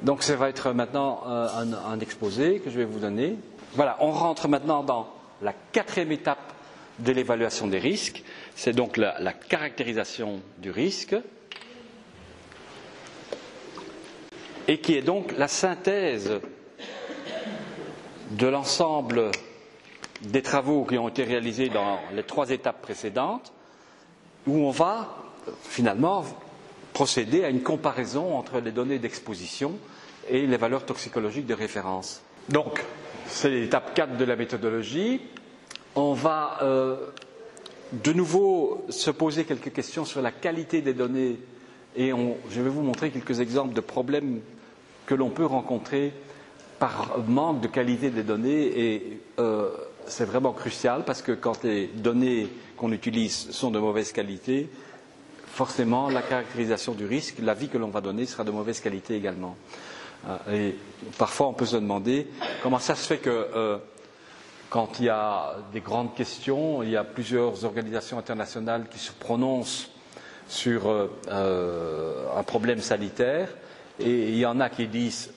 Donc ça va être maintenant un exposé que je vais vous donner. Voilà, on rentre maintenant dans la quatrième étape de l'évaluation des risques. C'est donc la caractérisation du risque, et qui est donc la synthèse de l'ensemble des travaux qui ont été réalisés dans les 3 étapes précédentes, où on va finalement procéder à une comparaison entre les données d'exposition et les valeurs toxicologiques de référence. Donc, c'est l'étape 4 de la méthodologie. On va de nouveau se poser quelques questions sur la qualité des données et je vais vous montrer quelques exemples de problèmes que l'on peut rencontrer par manque de qualité des données et c'est vraiment crucial parce que quand les données qu'on utilise sont de mauvaise qualité, forcément la caractérisation du risque, l'avis que l'on va donner sera de mauvaise qualité également. Et parfois on peut se demander comment ça se fait que quand il y a des grandes questions, il y a plusieurs organisations internationales qui se prononcent sur un problème sanitaire et il y en a qui disent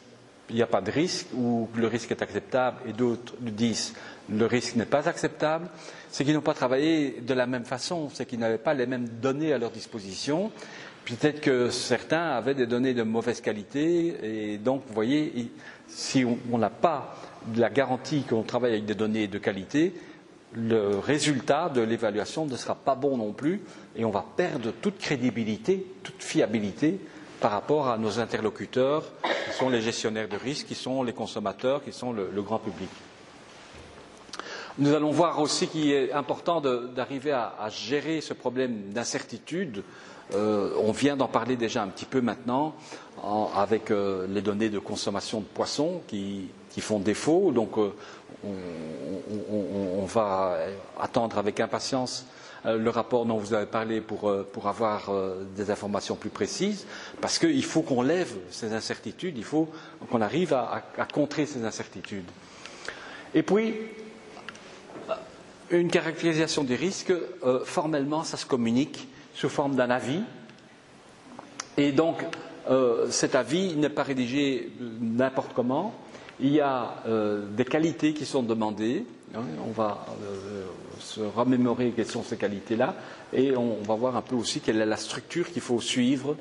il n'y a pas de risque ou le risque est acceptable et d'autres disent le risque n'est pas acceptable, c'est qu'ils n'ont pas travaillé de la même façon, c'est qu'ils n'avaient pas les mêmes données à leur disposition. Peut-être que certains avaient des données de mauvaise qualité et donc, vous voyez, si on n'a pas la garantie qu'on travaille avec des données de qualité, le résultat de l'évaluation ne sera pas bon non plus et on va perdre toute crédibilité, toute fiabilité par rapport à nos interlocuteurs qui sont les gestionnaires de risque, qui sont les consommateurs, qui sont le grand public. Nous allons voir aussi qu'il est important d'arriver à gérer ce problème d'incertitude. On vient d'en parler déjà un petit peu maintenant avec les données de consommation de poissons qui font défaut. Donc on va attendre avec impatience le rapport dont vous avez parlé pour avoir des informations plus précises, parce qu'il faut qu'on lève ces incertitudes, il faut qu'on arrive à contrer ces incertitudes. Et puis, une caractérisation des risques, formellement, ça se communique sous forme d'un avis. Et donc, cet avis n'est pas rédigé n'importe comment. Il y a des qualités qui sont demandées. On va se remémorer quelles sont ces qualités-là. Et on va voir un peu aussi quelle est la structure qu'il faut suivre,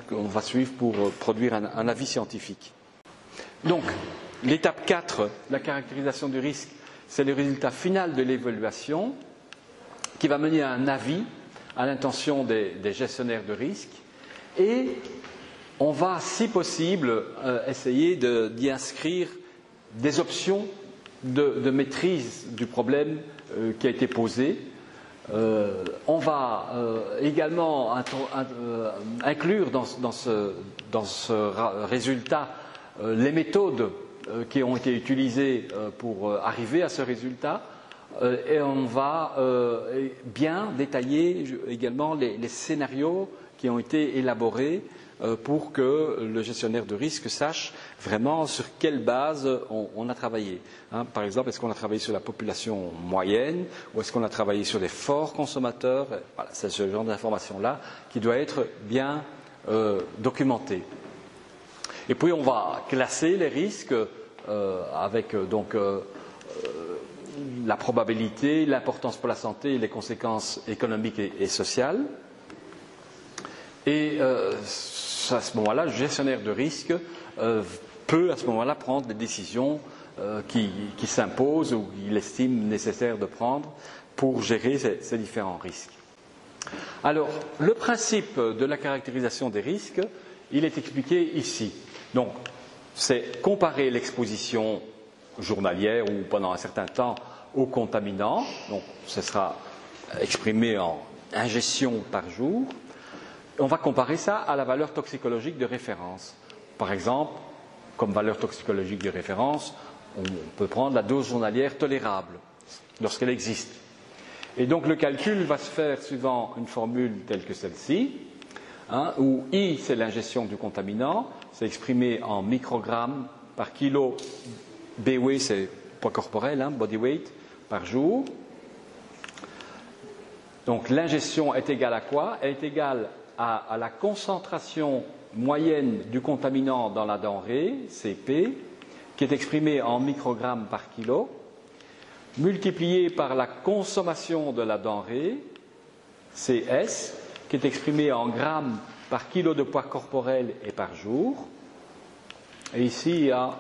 qu'on va suivre pour produire un avis scientifique. Donc, l'étape 4, la caractérisation du risque, c'est le résultat final de l'évaluation qui va mener à un avis à l'intention des gestionnaires de risque et on va, si possible, essayer d'y inscrire des options de maîtrise du problème qui a été posé. On va également inclure dans ce résultat les méthodes qui ont été utilisées pour arriver à ce résultat et on va bien détailler également les scénarios qui ont été élaborés pour que le gestionnaire de risque sache vraiment sur quelle base on a travaillé. Par exemple, est-ce qu'on a travaillé sur la population moyenne ou est-ce qu'on a travaillé sur des forts consommateurs? Voilà, c'est ce genre d'information-là qui doit être bien documenté. Et puis on va classer les risques avec donc la probabilité, l'importance pour la santé et les conséquences économiques et sociales. Et à ce moment-là, le gestionnaire de risque peut à ce moment-là prendre des décisions qui s'imposent ou qu'il estime nécessaire de prendre pour gérer ces différents risques. Alors, le principe de la caractérisation des risques, il est expliqué ici. Donc, c'est comparer l'exposition journalière ou pendant un certain temps aux contaminants. Donc, ce sera exprimé en ingestion par jour. On va comparer ça à la valeur toxicologique de référence. Par exemple, comme valeur toxicologique de référence, on peut prendre la dose journalière tolérable lorsqu'elle existe. Et donc le calcul va se faire suivant une formule telle que celle-ci, où I c'est l'ingestion du contaminant, c'est exprimé en microgrammes par kilo, BW c'est poids corporel, body weight, par jour. Donc l'ingestion est égale à quoi? Elle est égale à la concentration moyenne du contaminant dans la denrée, CP, qui est exprimée en microgrammes par kilo, multiplié par la consommation de la denrée, CS, qui est exprimée en grammes par kilo de poids corporel et par jour. Et ici, il y a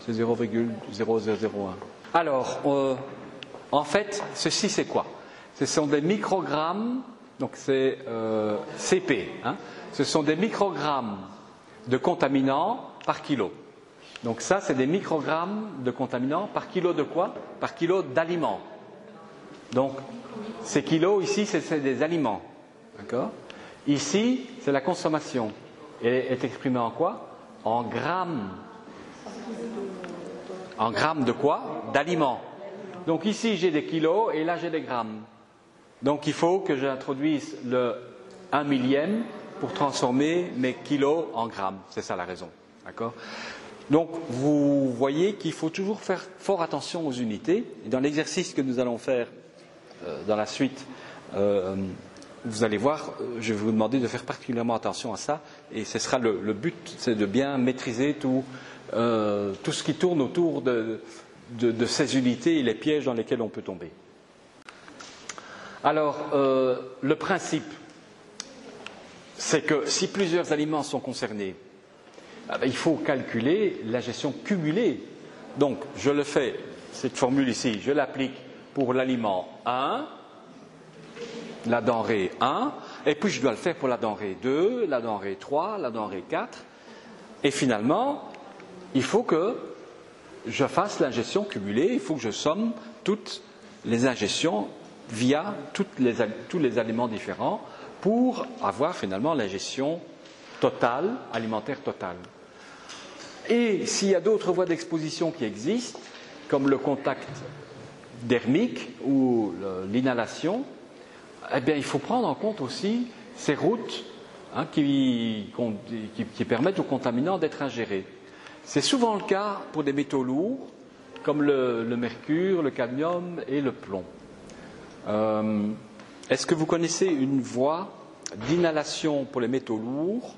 c'est 0,0001. Alors, en fait, ceci c'est quoi? Ce sont des microgrammes, donc c'est CP, hein, ce sont des microgrammes de contaminants par kilo. Donc ça, c'est des microgrammes de contaminants par kilo de quoi? Par kilo d'aliments. Donc, ces kilos ici, c'est des aliments. D'accord? Ici, c'est la consommation. Elle est exprimée en quoi? En grammes. En grammes de quoi? D'aliments. Donc ici, j'ai des kilos et là, j'ai des grammes. Donc il faut que j'introduise le 1 millième pour transformer mes kilos en grammes. C'est ça la raison. D'accord? Donc vous voyez qu'il faut toujours faire fort attention aux unités. Et dans l'exercice que nous allons faire dans la suite, vous allez voir, je vais vous demander de faire particulièrement attention à ça. Et ce sera le but, c'est de bien maîtriser tout ce qui tourne autour de ces unités et les pièges dans lesquels on peut tomber. Alors, le principe, c'est que si plusieurs aliments sont concernés, il faut calculer la gestion cumulée. Donc, je le fais, cette formule ici, je l'applique pour l'aliment 1, la denrée 1, et puis je dois le faire pour la denrée 2, la denrée 3, la denrée 4, et finalement, il faut que je fasse l'ingestion cumulée, il faut que je somme toutes les ingestions via tous les aliments différents pour avoir finalement l'ingestion totale, alimentaire totale. Et s'il y a d'autres voies d'exposition qui existent, comme le contact dermique ou l'inhalation, eh bien, il faut prendre en compte aussi ces routes qui permettent aux contaminants d'être ingérés. C'est souvent le cas pour des métaux lourds, comme le mercure, le cadmium et le plomb. Est-ce que vous connaissez une voie d'inhalation pour les métaux lourds,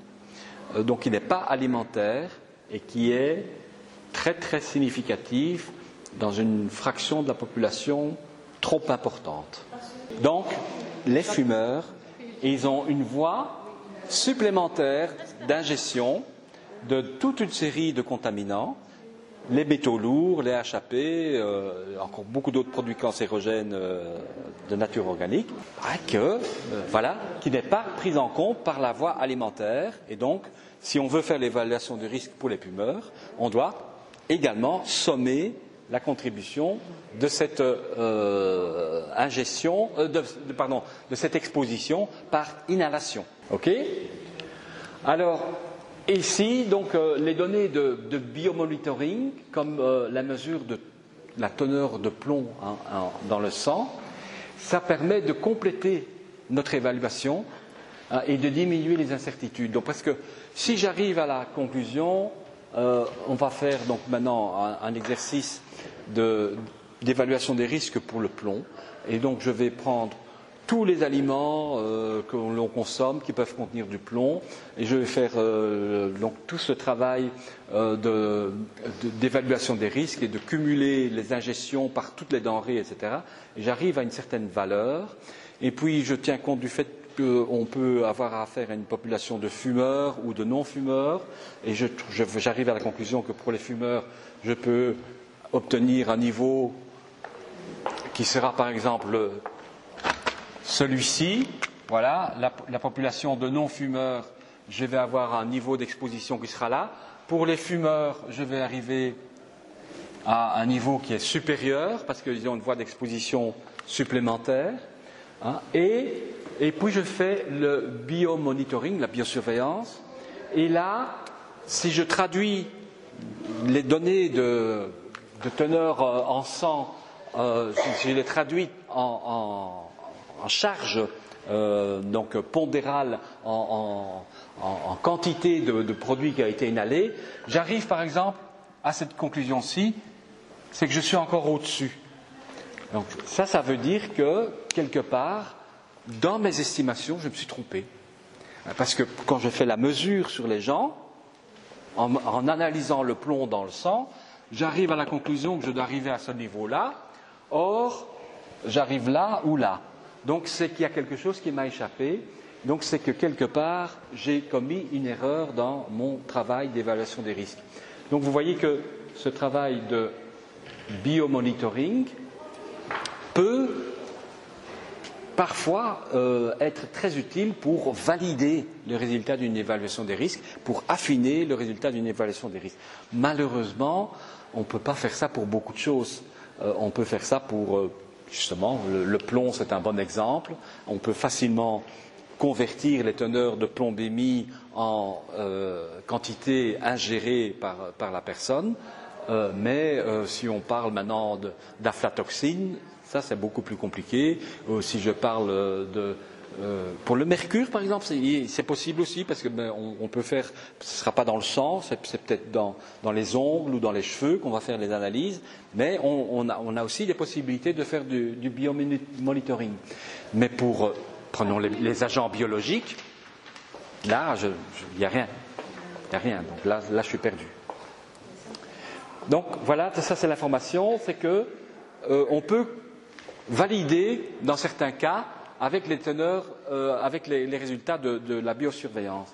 donc qui n'est pas alimentaire et qui est très très significative dans une fraction de la population trop importante? Donc, les fumeurs, ils ont une voie supplémentaire d'ingestion de toute une série de contaminants, les métaux lourds, les HAP, encore beaucoup d'autres produits cancérogènes de nature organique, qui n'est pas prise en compte par la voie alimentaire. Et donc, si on veut faire l'évaluation du risque pour les fumeurs, on doit également sommer la contribution de cette ingestion, de cette exposition par inhalation. Ok? Alors, ici, donc, les données de biomonitoring, comme la mesure de la teneur de plomb dans le sang, ça permet de compléter notre évaluation et de diminuer les incertitudes. Donc, parce que si j'arrive à la conclusion, on va faire donc maintenant un exercice d'évaluation des risques pour le plomb. Et donc, je vais prendre tous les aliments que l'on consomme qui peuvent contenir du plomb, et je vais faire donc tout ce travail d'évaluation des risques et de cumuler les ingestions par toutes les denrées, etc. Et j'arrive à une certaine valeur, et puis je tiens compte du fait qu'on peut avoir affaire à une population de fumeurs ou de non-fumeurs, et j'arrive à la conclusion que pour les fumeurs, je peux obtenir un niveau qui sera par exemple celui-ci. Voilà, la population de non-fumeurs, je vais avoir un niveau d'exposition qui sera là. Pour les fumeurs, je vais arriver à un niveau qui est supérieur parce qu'ils ont une voie d'exposition supplémentaire. Et puis je fais le biomonitoring, la biosurveillance. Et là, si je traduis les données de teneur en sang, si je les traduis en charge donc pondérale en quantité de produit qui a été inhalé, j'arrive par exemple à cette conclusion-ci, c'est que je suis encore au-dessus. Donc ça veut dire que quelque part, dans mes estimations, je me suis trompé. Parce que quand je fais la mesure sur les gens, en analysant le plomb dans le sang, j'arrive à la conclusion que je dois arriver à ce niveau-là. Or, j'arrive là ou là. Donc c'est qu'il y a quelque chose qui m'a échappé. Donc c'est que quelque part, j'ai commis une erreur dans mon travail d'évaluation des risques. Donc vous voyez que ce travail de biomonitoring peut parfois être très utile pour valider le résultat d'une évaluation des risques, pour affiner le résultat d'une évaluation des risques. Malheureusement, on ne peut pas faire ça pour beaucoup de choses. On peut faire ça pour, justement, le plomb, c'est un bon exemple. On peut facilement convertir les teneurs de plombémie en quantité ingérée par la personne. Mais si on parle maintenant d'aflatoxine, ça c'est beaucoup plus compliqué. Si je parle pour le mercure, par exemple, c'est possible aussi parce que on peut faire, ce ne sera pas dans le sang, c'est peut-être dans les ongles ou dans les cheveux qu'on va faire les analyses, mais on a aussi des possibilités de faire du biomonitoring. Mais prenons les agents biologiques, là, il n'y a rien. Il n'y a rien. Donc là, je suis perdu. Donc voilà, ça c'est l'information, c'est que on peut valider dans certains cas avec les teneurs, avec les résultats de la biosurveillance.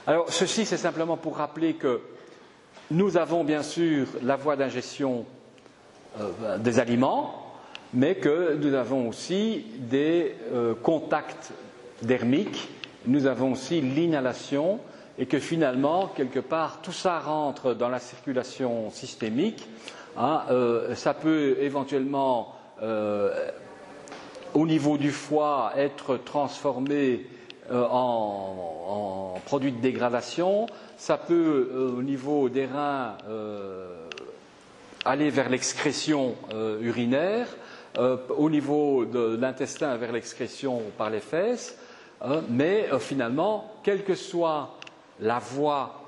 Alors ceci c'est simplement pour rappeler que nous avons bien sûr la voie d'ingestion des aliments, mais que nous avons aussi des contacts dermiques, nous avons aussi l'inhalation, et que finalement, quelque part, tout ça rentre dans la circulation systémique. Ça peut éventuellement, au niveau du foie, être transformé en produit de dégradation. Ça peut, au niveau des reins, aller vers l'excrétion urinaire. Au niveau de l'intestin, vers l'excrétion par les fesses. Mais finalement, quelle que soit la voie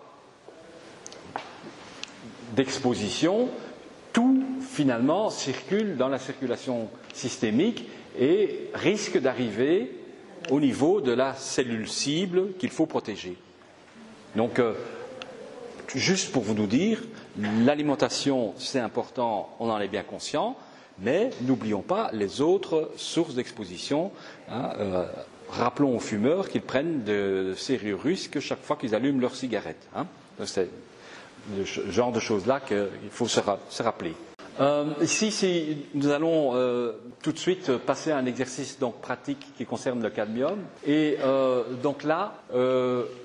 d'exposition, tout finalement circule dans la circulation systémique et risque d'arriver au niveau de la cellule cible qu'il faut protéger. Donc, juste pour vous nous dire, l'alimentation c'est important, on en est bien conscient, mais n'oublions pas les autres sources d'exposition. Rappelons aux fumeurs qu'ils prennent de sérieux risques chaque fois qu'ils allument leur cigarette. C'est le genre de choses-là qu'il faut se rappeler. Ici, nous allons tout de suite passer à un exercice donc pratique qui concerne le cadmium. Et donc là,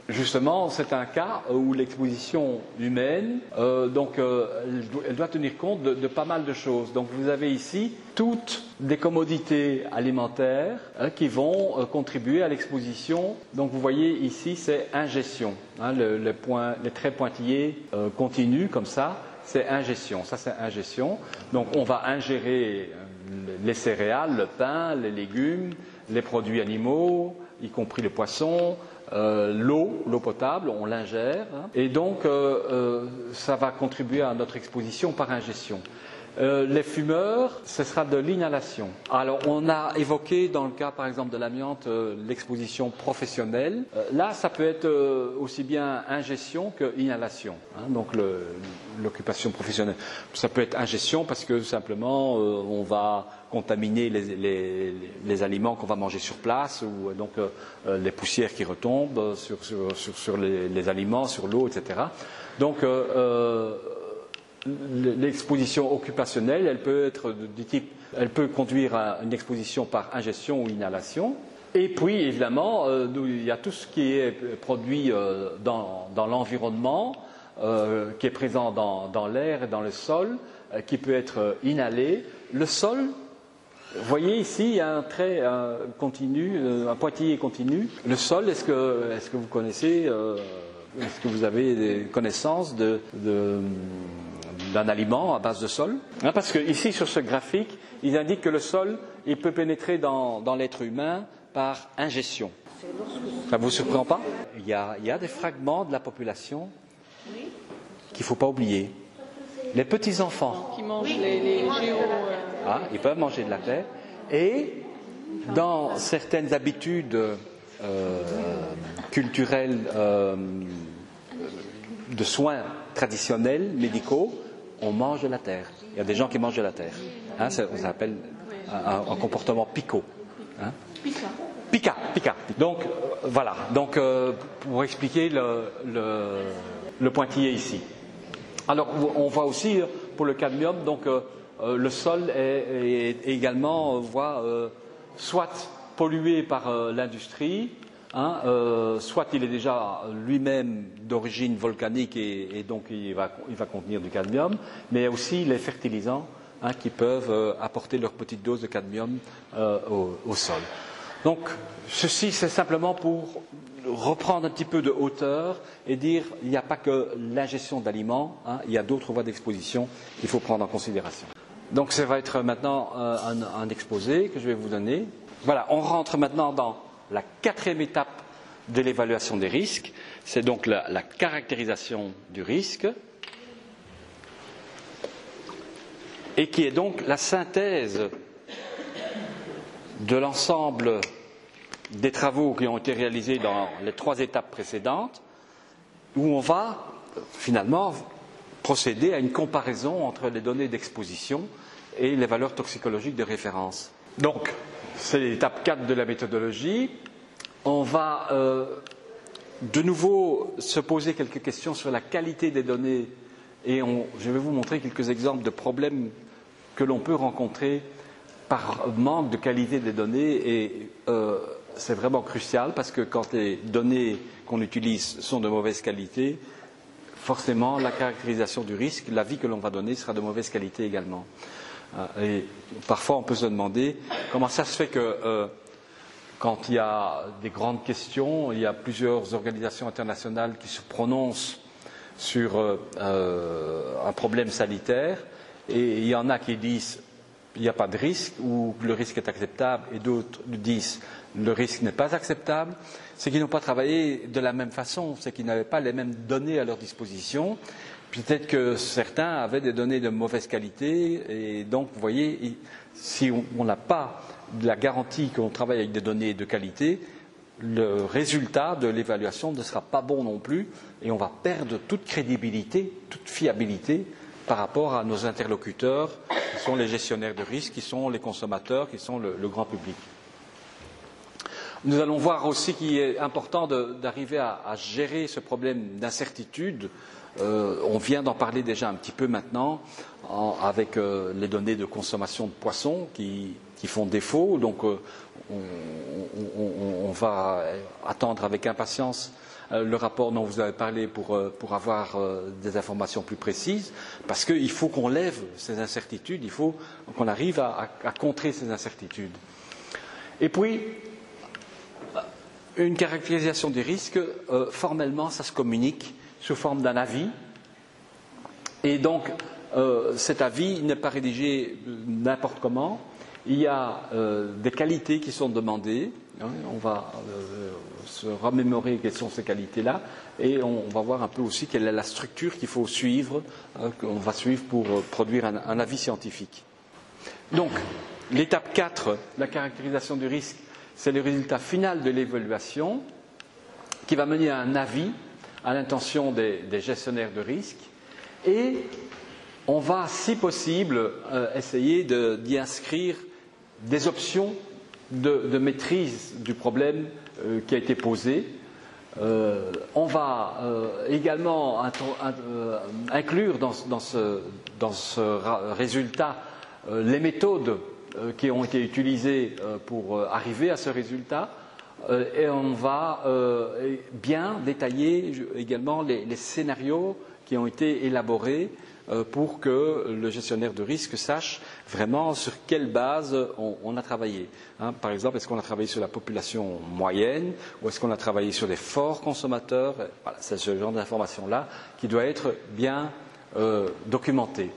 justement, c'est un cas où l'exposition humaine, elle doit tenir compte de pas mal de choses. Donc vous avez ici toutes des commodités alimentaires qui vont contribuer à l'exposition. Donc vous voyez ici, c'est ingestion. Les traits pointillés continus comme ça. C'est ingestion, ça c'est ingestion. Donc on va ingérer les céréales, le pain, les légumes, les produits animaux, y compris les poissons, l'eau potable, on l'ingère. Et donc ça va contribuer à notre exposition par ingestion. Les fumeurs, ce sera de l'inhalation. Alors, on a évoqué dans le cas, par exemple, de l'amiante, l'exposition professionnelle. Là, ça peut être aussi bien ingestion que inhalation. Donc, l'occupation professionnelle. Ça peut être ingestion parce que simplement, on va contaminer les aliments qu'on va manger sur place, ou donc les poussières qui retombent sur les aliments, sur l'eau, etc. Donc, l'exposition occupationnelle, elle peut être du type, elle peut conduire à une exposition par ingestion ou inhalation. Et puis, évidemment, il y a tout ce qui est produit dans l'environnement, qui est présent dans l'air et dans le sol, qui peut être inhalé. Le sol, vous voyez ici, il y a un trait continu, un pointillé continu. Le sol, est-ce que vous connaissez, est-ce que vous avez des connaissances d'un aliment à base de sol? Parce que ici, sur ce graphique, ils indiquent que le sol, il peut pénétrer dans l'être humain par ingestion. Ça ne vous surprend pas? Il y a des fragments de la population qu'il ne faut pas oublier. Les petits-enfants. Qui mangent les géos. Ils peuvent manger de la terre. Et dans certaines habitudes culturels de soins traditionnels, médicaux, on mange de la terre. Il y a des gens qui mangent de la terre. Hein, ça s'appelle un comportement pico. Hein. Pica. Donc, voilà. Donc, pour expliquer le pointillé ici. Alors, on voit aussi, pour le cadmium, donc, le sol est également, soit pollué par l'industrie, hein, soit il est déjà lui-même d'origine volcanique et donc il va contenir du cadmium, mais aussi les fertilisants, hein, qui peuvent apporter leur petite dose de cadmium au sol. Donc, ceci, c'est simplement pour reprendre un petit peu de hauteur et dire il n'y a pas que l'ingestion d'aliments, hein, il y a d'autres voies d'exposition qu'il faut prendre en considération. Donc, ça va être maintenant un exposé que je vais vous donner. Voilà, on rentre maintenant dans la 4e étape de l'évaluation des risques. C'est donc la caractérisation du risque, et qui est donc la synthèse de l'ensemble des travaux qui ont été réalisés dans les 3 étapes précédentes, où on va finalement procéder à une comparaison entre les données d'exposition et les valeurs toxicologiques de référence. Donc, c'est l'étape 4 de la méthodologie. On va de nouveau se poser quelques questions sur la qualité des données et je vais vous montrer quelques exemples de problèmes que l'on peut rencontrer par manque de qualité des données et c'est vraiment crucial parce que quand les données qu'on utilise sont de mauvaise qualité, forcément la caractérisation du risque, l'avis que l'on va donner sera de mauvaise qualité également. Et parfois on peut se demander comment ça se fait que quand il y a des grandes questions, il y a plusieurs organisations internationales qui se prononcent sur un problème sanitaire et il y en a qui disent il n'y a pas de risque ou le risque est acceptable et d'autres disent le risque n'est pas acceptable, c'est qu'ils n'ont pas travaillé de la même façon, c'est qu'ils n'avaient pas les mêmes données à leur disposition. Peut-être que certains avaient des données de mauvaise qualité et donc, vous voyez, si on n'a pas de la garantie qu'on travaille avec des données de qualité, le résultat de l'évaluation ne sera pas bon non plus et on va perdre toute crédibilité, toute fiabilité par rapport à nos interlocuteurs qui sont les gestionnaires de risque, qui sont les consommateurs, qui sont le grand public. Nous allons voir aussi qu'il est important d'arriver à gérer ce problème d'incertitude. On vient d'en parler déjà un petit peu maintenant avec les données de consommation de poissons qui font défaut. Donc on va attendre avec impatience le rapport dont vous avez parlé pour avoir des informations plus précises, parce qu'il faut qu'on lève ces incertitudes, il faut qu'on arrive à contrer ces incertitudes. Et puis, une caractérisation des risques, formellement, ça se communique sous forme d'un avis. Et donc, cet avis n'est pas rédigé n'importe comment. Il y a des qualités qui sont demandées. Hein, on va se remémorer quelles sont ces qualités-là. Et on va voir un peu aussi quelle est la structure qu'il faut suivre, qu'on va suivre pour produire un avis scientifique. Donc, l'étape 4, la caractérisation du risque, c'est le résultat final de l'évaluation qui va mener à un avis à l'intention des gestionnaires de risque et on va, si possible, essayer d'y inscrire des options de maîtrise du problème qui a été posé. On va également inclure dans ce résultat les méthodes qui ont été utilisées pour arriver à ce résultat et on va bien détailler également les scénarios qui ont été élaborés pour que le gestionnaire de risque sache vraiment sur quelle base on a travaillé. Hein, par exemple, est-ce qu'on a travaillé sur la population moyenne ou est-ce qu'on a travaillé sur des forts consommateurs? Voilà, c'est ce genre d'information-là qui doit être bien documenté.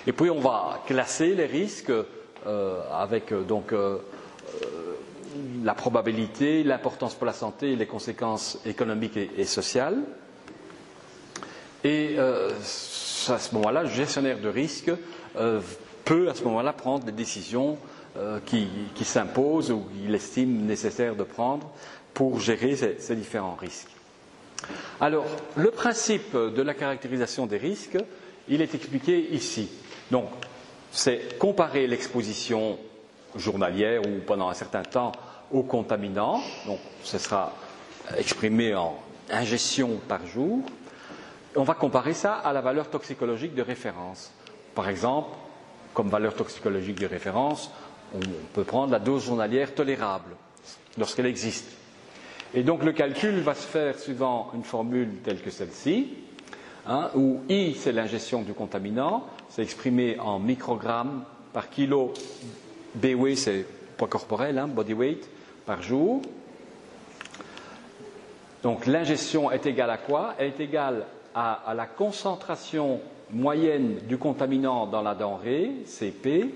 Et puis on va classer les risques avec donc la probabilité, l'importance pour la santé et les conséquences économiques et sociales. Et à ce moment-là, le gestionnaire de risque peut à ce moment-là prendre des décisions qui s'imposent ou qu'il estime nécessaire de prendre pour gérer ces différents risques. Alors, le principe de la caractérisation des risques, il est expliqué ici. Donc, c'est comparer l'exposition journalière ou pendant un certain temps aux contaminants. Donc, ce sera exprimé en ingestion par jour. On va comparer ça à la valeur toxicologique de référence. Par exemple, comme valeur toxicologique de référence, on peut prendre la dose journalière tolérable, lorsqu'elle existe. Et donc le calcul va se faire suivant une formule telle que celle-ci, où I, c'est l'ingestion du contaminant, c'est exprimé en microgrammes par kilo, BW, c'est poids corporel, body weight, par jour. Donc l'ingestion est égale à quoi? Elle est égale à la concentration moyenne du contaminant dans la denrée, CP,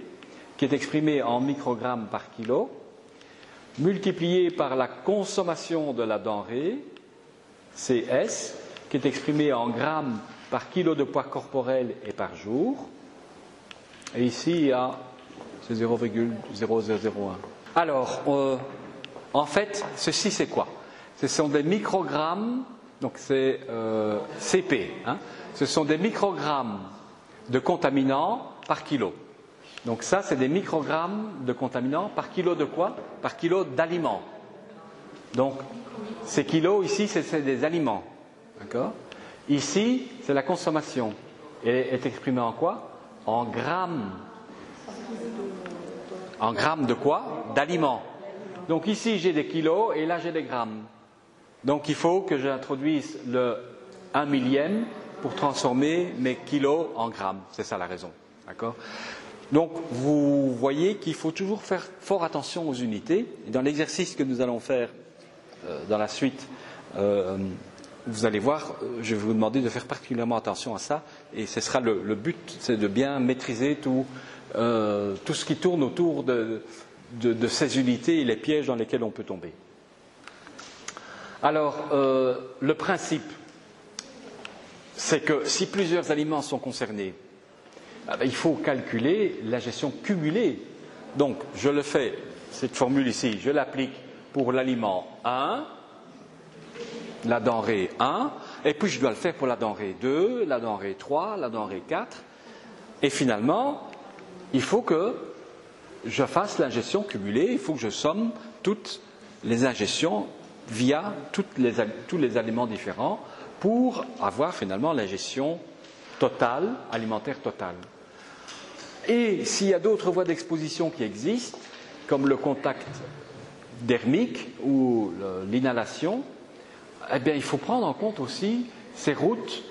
qui est exprimée en microgrammes par kilo, multiplié par la consommation de la denrée, CS, qui est exprimée en grammes par kilo de poids corporel et par jour. Et ici, c'est 0,0001. Alors, en fait, ceci c'est quoi? Ce sont des microgrammes, donc c'est CP, ce sont des microgrammes de contaminants par kilo. Donc ça, c'est des microgrammes de contaminants par kilo de quoi? Par kilo d'aliments. Donc, ces kilos ici, c'est des aliments. D'accord? Ici, c'est la consommation. Et est exprimée en quoi? En grammes. En grammes de quoi? D'aliments. Donc ici, j'ai des kilos et là, j'ai des grammes. Donc il faut que j'introduise le 1 millième pour transformer mes kilos en grammes. C'est ça la raison. D'accord? Donc, vous voyez qu'il faut toujours faire fort attention aux unités. Et dans l'exercice que nous allons faire dans la suite, vous allez voir, je vais vous demander de faire particulièrement attention à ça. Et ce sera le but, c'est de bien maîtriser tout ce qui tourne autour de ces unités et les pièges dans lesquels on peut tomber. Alors, le principe, c'est que si plusieurs aliments sont concernés, il faut calculer la gestion cumulée. Donc, je le fais, cette formule ici, je l'applique pour l'aliment 1, la denrée 1, et puis je dois le faire pour la denrée 2, la denrée 3, la denrée 4. Et finalement, il faut que je fasse l'ingestion cumulée, il faut que je somme toutes les ingestions via tous les aliments différents pour avoir finalement l'ingestion totale, alimentaire totale. Et s'il y a d'autres voies d'exposition qui existent, comme le contact dermique ou l'inhalation, eh bien, il faut prendre en compte aussi ces routes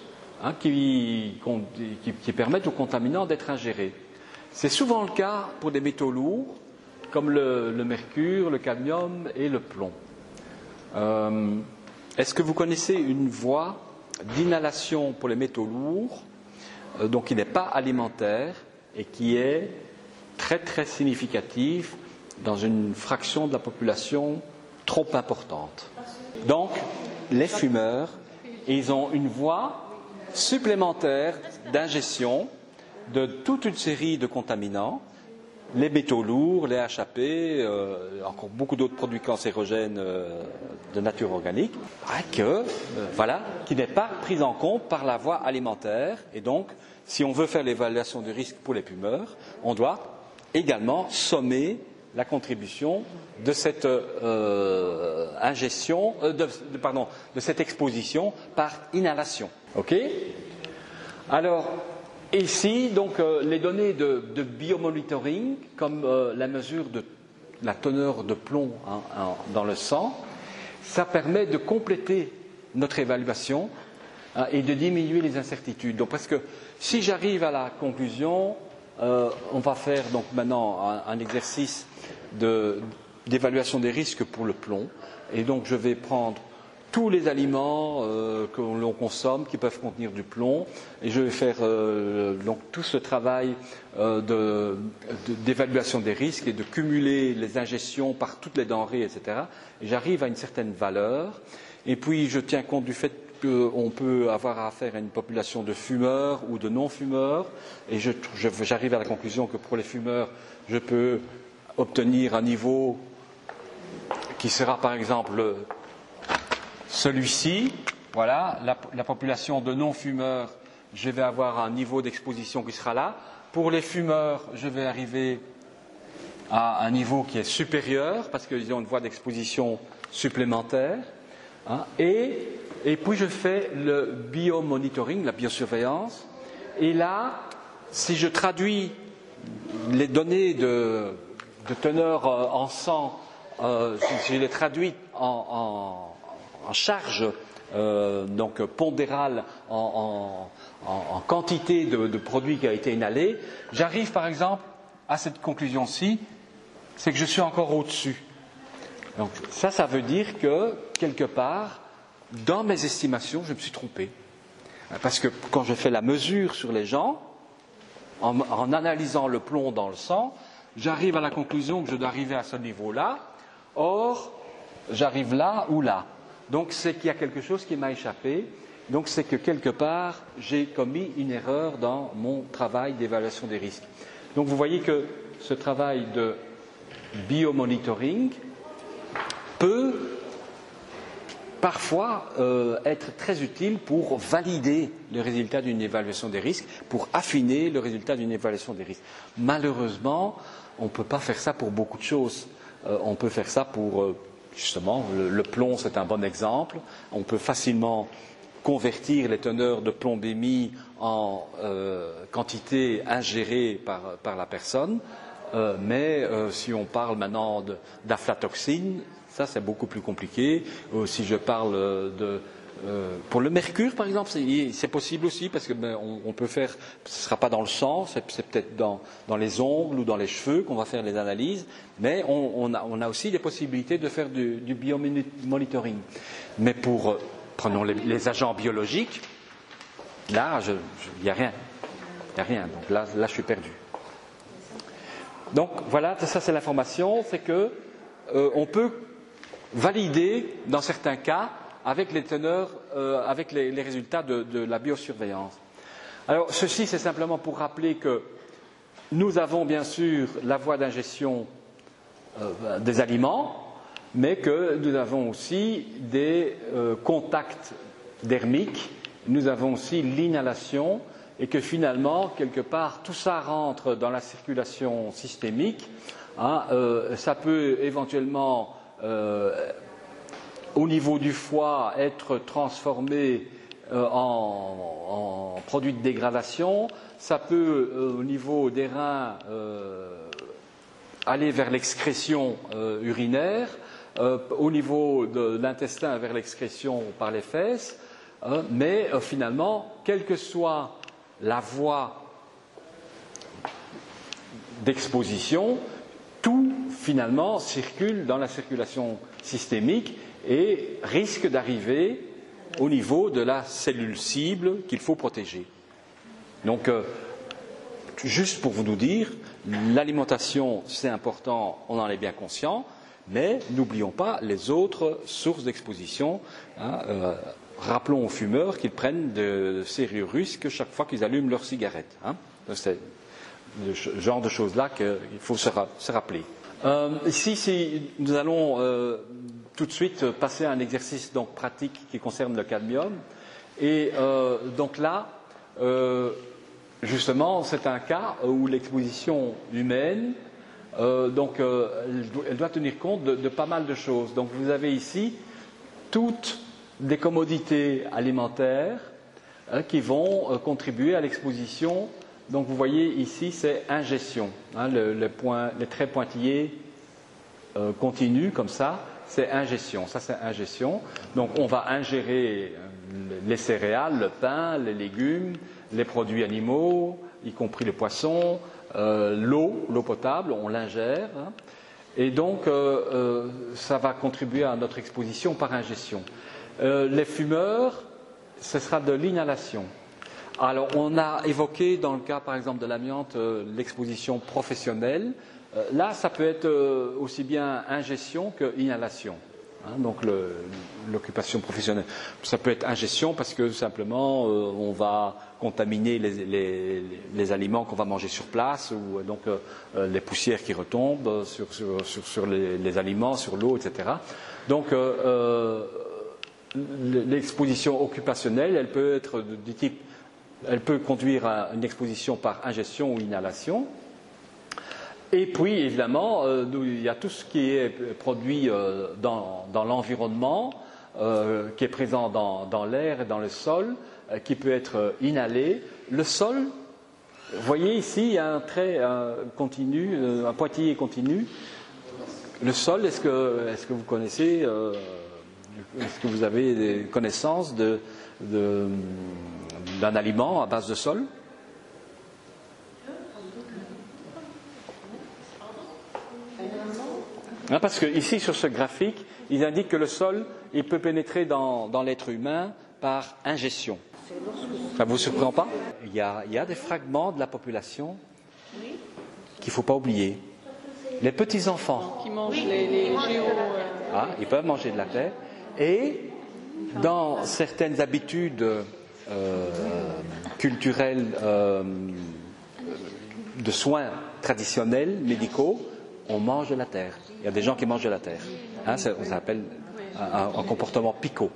qui permettent aux contaminants d'être ingérés. C'est souvent le cas pour des métaux lourds, comme le mercure, le cadmium et le plomb. Est-ce que vous connaissez une voie d'inhalation pour les métaux lourds, donc qui n'est pas alimentaire, et qui est très très significatif dans une fraction de la population trop importante. Donc, les fumeurs, ils ont une voie supplémentaire d'ingestion de toute une série de contaminants, les métaux lourds, les HAP, encore beaucoup d'autres produits cancérogènes de nature organique, qui n'est pas pris en compte par la voie alimentaire. Et donc, si on veut faire l'évaluation du risque pour les fumeurs, on doit également sommer la contribution de cette ingestion, de cette exposition par inhalation. Ok? Alors, ici, donc, les données de biomonitoring, comme la mesure de la teneur de plomb dans le sang, ça permet de compléter notre évaluation et de diminuer les incertitudes. Donc, parce que si j'arrive à la conclusion, on va faire donc maintenant un exercice d'évaluation des risques pour le plomb, et donc je vais prendre tous les aliments que l'on consomme qui peuvent contenir du plomb, et je vais faire donc tout ce travail d'évaluation des risques et de cumuler les ingestions par toutes les denrées, etc. Et j'arrive à une certaine valeur, et puis je tiens compte du fait qu'on peut avoir affaire à une population de fumeurs ou de non-fumeurs, et j'arrive à la conclusion que pour les fumeurs, je peux obtenir un niveau qui sera par exemple celui-ci. Voilà, la population de non-fumeurs, je vais avoir un niveau d'exposition qui sera là. Pour les fumeurs, je vais arriver à un niveau qui est supérieur parce qu'ils ont une voie d'exposition supplémentaire. Hein, et puis je fais le biomonitoring, la biosurveillance. Et là, si je traduis les données de teneur en sang, si je les traduis en charge donc pondérale, en quantité de produit qui a été inhalé, j'arrive par exemple à cette conclusion-ci, c'est que je suis encore au-dessus. Donc ça veut dire que, quelque part, dans mes estimations, je me suis trompé. Parce que quand je fais la mesure sur les gens, en analysant le plomb dans le sang, j'arrive à la conclusion que je dois arriver à ce niveau-là, or, j'arrive là ou là. Donc c'est qu'il y a quelque chose qui m'a échappé, donc c'est que quelque part, j'ai commis une erreur dans mon travail d'évaluation des risques. Donc vous voyez que ce travail de biomonitoring peut parfois être très utile pour valider le résultat d'une évaluation des risques, pour affiner le résultat d'une évaluation des risques. Malheureusement, on ne peut pas faire ça pour beaucoup de choses. On peut faire ça pour, justement, le plomb, c'est un bon exemple. On peut facilement convertir les teneurs de plombémie en quantité ingérée par la personne. Mais si on parle maintenant d'aflatoxine, ça c'est beaucoup plus compliqué. Si je parle pour le mercure par exemple, c'est possible aussi parce que on peut faire, ce ne sera pas dans le sang, c'est peut-être dans les ongles ou dans les cheveux qu'on va faire les analyses, mais on a aussi des possibilités de faire du biomonitoring. Mais prenons les agents biologiques, là il n'y a rien. Il n'y a rien, donc là je suis perdu. Donc voilà, ça c'est l'information, c'est que on peut valider dans certains cas avec les teneurs, avec les résultats de la biosurveillance. Alors ceci c'est simplement pour rappeler que nous avons bien sûr la voie d'ingestion des aliments, mais que nous avons aussi des contacts dermiques, nous avons aussi l'inhalation, et que finalement, quelque part, tout ça rentre dans la circulation systémique. Hein, ça peut éventuellement, au niveau du foie, être transformé en produit de dégradation. Ça peut, au niveau des reins, aller vers l'excrétion urinaire. Au niveau de l'intestin, vers l'excrétion par les fesses. Mais finalement, quelle que soit la voie d'exposition, tout finalement circule dans la circulation systémique et risque d'arriver au niveau de la cellule cible qu'il faut protéger. Donc, juste pour vous nous dire, l'alimentation c'est important, on en est bien conscient, mais n'oublions pas les autres sources d'exposition. Rappelons aux fumeurs qu'ils prennent de sérieux risques chaque fois qu'ils allument leur cigarette. C'est le genre de choses-là qu'il faut se rappeler. Ici, nous allons tout de suite passer à un exercice donc pratique qui concerne le cadmium. Et donc là, justement, c'est un cas où l'exposition humaine, elle doit tenir compte de pas mal de choses. Donc vous avez ici toutes des commodités alimentaires qui vont contribuer à l'exposition. Donc vous voyez ici c'est ingestion, les traits pointillés continus comme ça, c'est ingestion. Ça c'est ingestion. Donc on va ingérer les céréales, le pain, les légumes, les produits animaux, y compris les poissons, l'eau potable, on l'ingère. Et donc ça va contribuer à notre exposition par ingestion. Les fumeurs, ce sera de l'inhalation. Alors, on a évoqué, dans le cas, par exemple, de l'amiante, l'exposition professionnelle. Là, ça peut être aussi bien ingestion que inhalation. donc l'occupation professionnelle. Ça peut être ingestion parce que simplement on va contaminer les aliments qu'on va manger sur place, ou donc les poussières qui retombent sur les aliments, sur l'eau, etc. Donc l'exposition occupationnelle, elle peut être du type, elle peut conduire à une exposition par ingestion ou inhalation. Et puis, évidemment, il y a tout ce qui est produit dans l'environnement, qui est présent dans l'air et dans le sol, qui peut être inhalé. Le sol, vous voyez ici, il y a un trait continu, un pointillé continu. Le sol, est-ce que vous connaissez, est-ce que vous avez des connaissances d'un aliment à base de sol ? Parce que ici, sur ce graphique, il indique que le sol, il peut pénétrer dans l'être humain par ingestion. Ça ne vous surprend pas ? Il y a des fragments de la population qu'il ne faut pas oublier. Les petits-enfants. Qui mangent les géos. Ils peuvent manger de la terre. Et dans certaines habitudes culturelles de soins traditionnels, médicaux, on mange de la terre. Il y a des gens qui mangent de la terre. Ça s'appelle un comportement pico.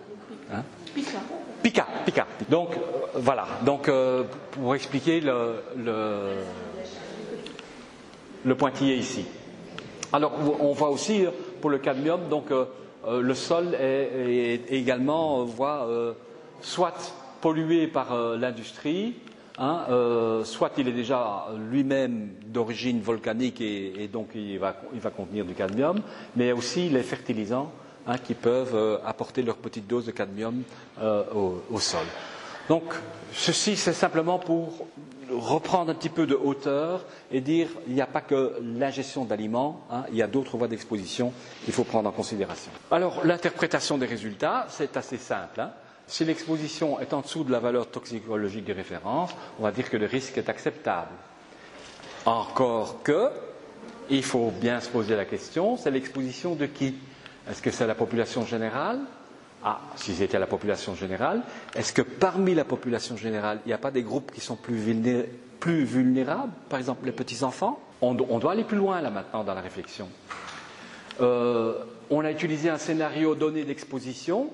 Pica. Donc, voilà. Donc, pour expliquer le pointillé ici. Alors, on voit aussi, pour le cadmium, donc, le sol est également, soit pollué par l'industrie, soit il est déjà lui-même d'origine volcanique et donc il va contenir du cadmium, mais aussi les fertilisants qui peuvent apporter leur petite dose de cadmium au sol. Donc ceci c'est simplement pour reprendre un petit peu de hauteur et dire il n'y a pas que l'ingestion d'aliments, il y a d'autres voies d'exposition qu'il faut prendre en considération. Alors l'interprétation des résultats, c'est assez simple. Si l'exposition est en dessous de la valeur toxicologique de référence, on va dire que le risque est acceptable. Encore que, il faut bien se poser la question, c'est l'exposition de qui ? Est-ce que c'est la population générale ? Si c'était la population générale, est-ce que parmi la population générale, il n'y a pas des groupes qui sont plus vulnérables, par exemple les petits-enfants ? On doit aller plus loin là maintenant dans la réflexion. On a utilisé un scénario donné d'exposition.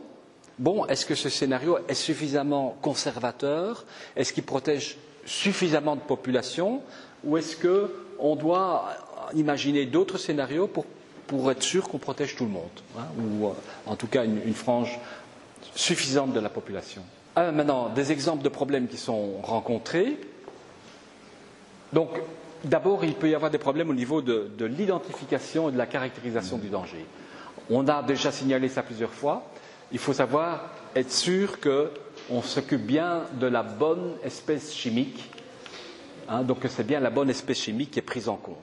Bon, est-ce que ce scénario est suffisamment conservateur ? Est-ce qu'il protège suffisamment de population ? Ou est-ce qu'on doit imaginer d'autres scénarios pour être sûr qu'on protège tout le monde, ou en tout cas une frange suffisante de la population ? Maintenant, des exemples de problèmes qui sont rencontrés. Donc, d'abord, il peut y avoir des problèmes au niveau de l'identification et de la caractérisation du danger. On a déjà signalé ça plusieurs fois. Il faut savoir, être sûr qu'on s'occupe bien de la bonne espèce chimique, donc que c'est bien la bonne espèce chimique qui est prise en compte.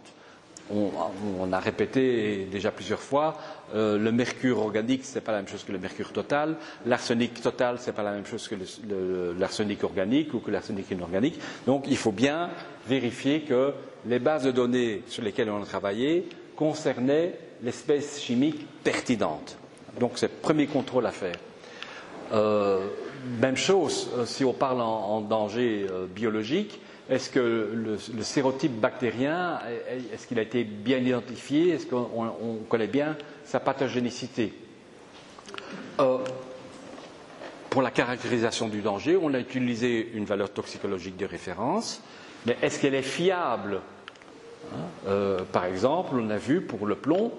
On a répété déjà plusieurs fois, le mercure organique, ce n'est pas la même chose que le mercure total, l'arsenic total, ce n'est pas la même chose que l'arsenic organique ou que l'arsenic inorganique. Donc il faut bien vérifier que les bases de données sur lesquelles on a travaillé concernaient l'espèce chimique pertinente. Donc c'est le premier contrôle à faire. Même chose, si on parle en danger biologique, est-ce que le sérotype bactérien, est-ce qu'il a été bien identifié ? Est-ce qu'on connaît bien sa pathogénicité ? Pour la caractérisation du danger, on a utilisé une valeur toxicologique de référence, mais est-ce qu'elle est fiable ? Par exemple, on a vu pour le plomb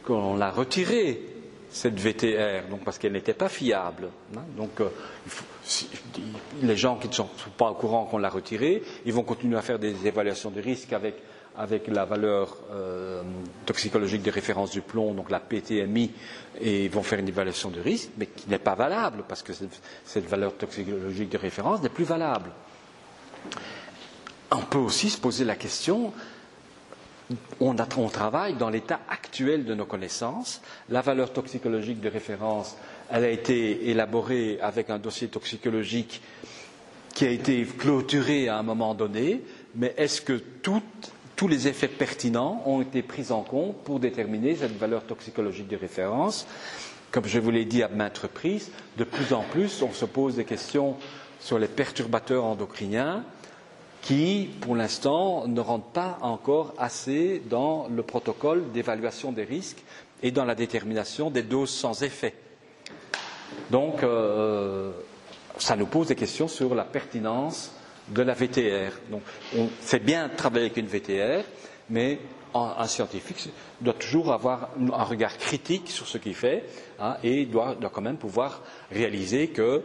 qu'on a retiré cette VTR, donc parce qu'elle n'était pas fiable. Donc, les gens qui ne sont pas au courant qu'on l'a retirée, ils vont continuer à faire des évaluations de risque avec la valeur toxicologique de référence du plomb, donc la PTMI, et ils vont faire une évaluation de risque, mais qui n'est pas valable, parce que cette valeur toxicologique de référence n'est plus valable. On peut aussi se poser la question. On travaille dans l'état actuel de nos connaissances. La valeur toxicologique de référence, elle a été élaborée avec un dossier toxicologique qui a été clôturé à un moment donné, mais est-ce que tous les effets pertinents ont été pris en compte pour déterminer cette valeur toxicologique de référence ? Comme je vous l'ai dit à maintes reprises, de plus en plus, on se pose des questions sur les perturbateurs endocriniens qui, pour l'instant, ne rentrent pas encore assez dans le protocole d'évaluation des risques et dans la détermination des doses sans effet. Donc, ça nous pose des questions sur la pertinence de la VTR. Donc, c'est bien de travailler avec une VTR, mais un scientifique doit toujours avoir un regard critique sur ce qu'il fait, hein, et doit quand même pouvoir réaliser que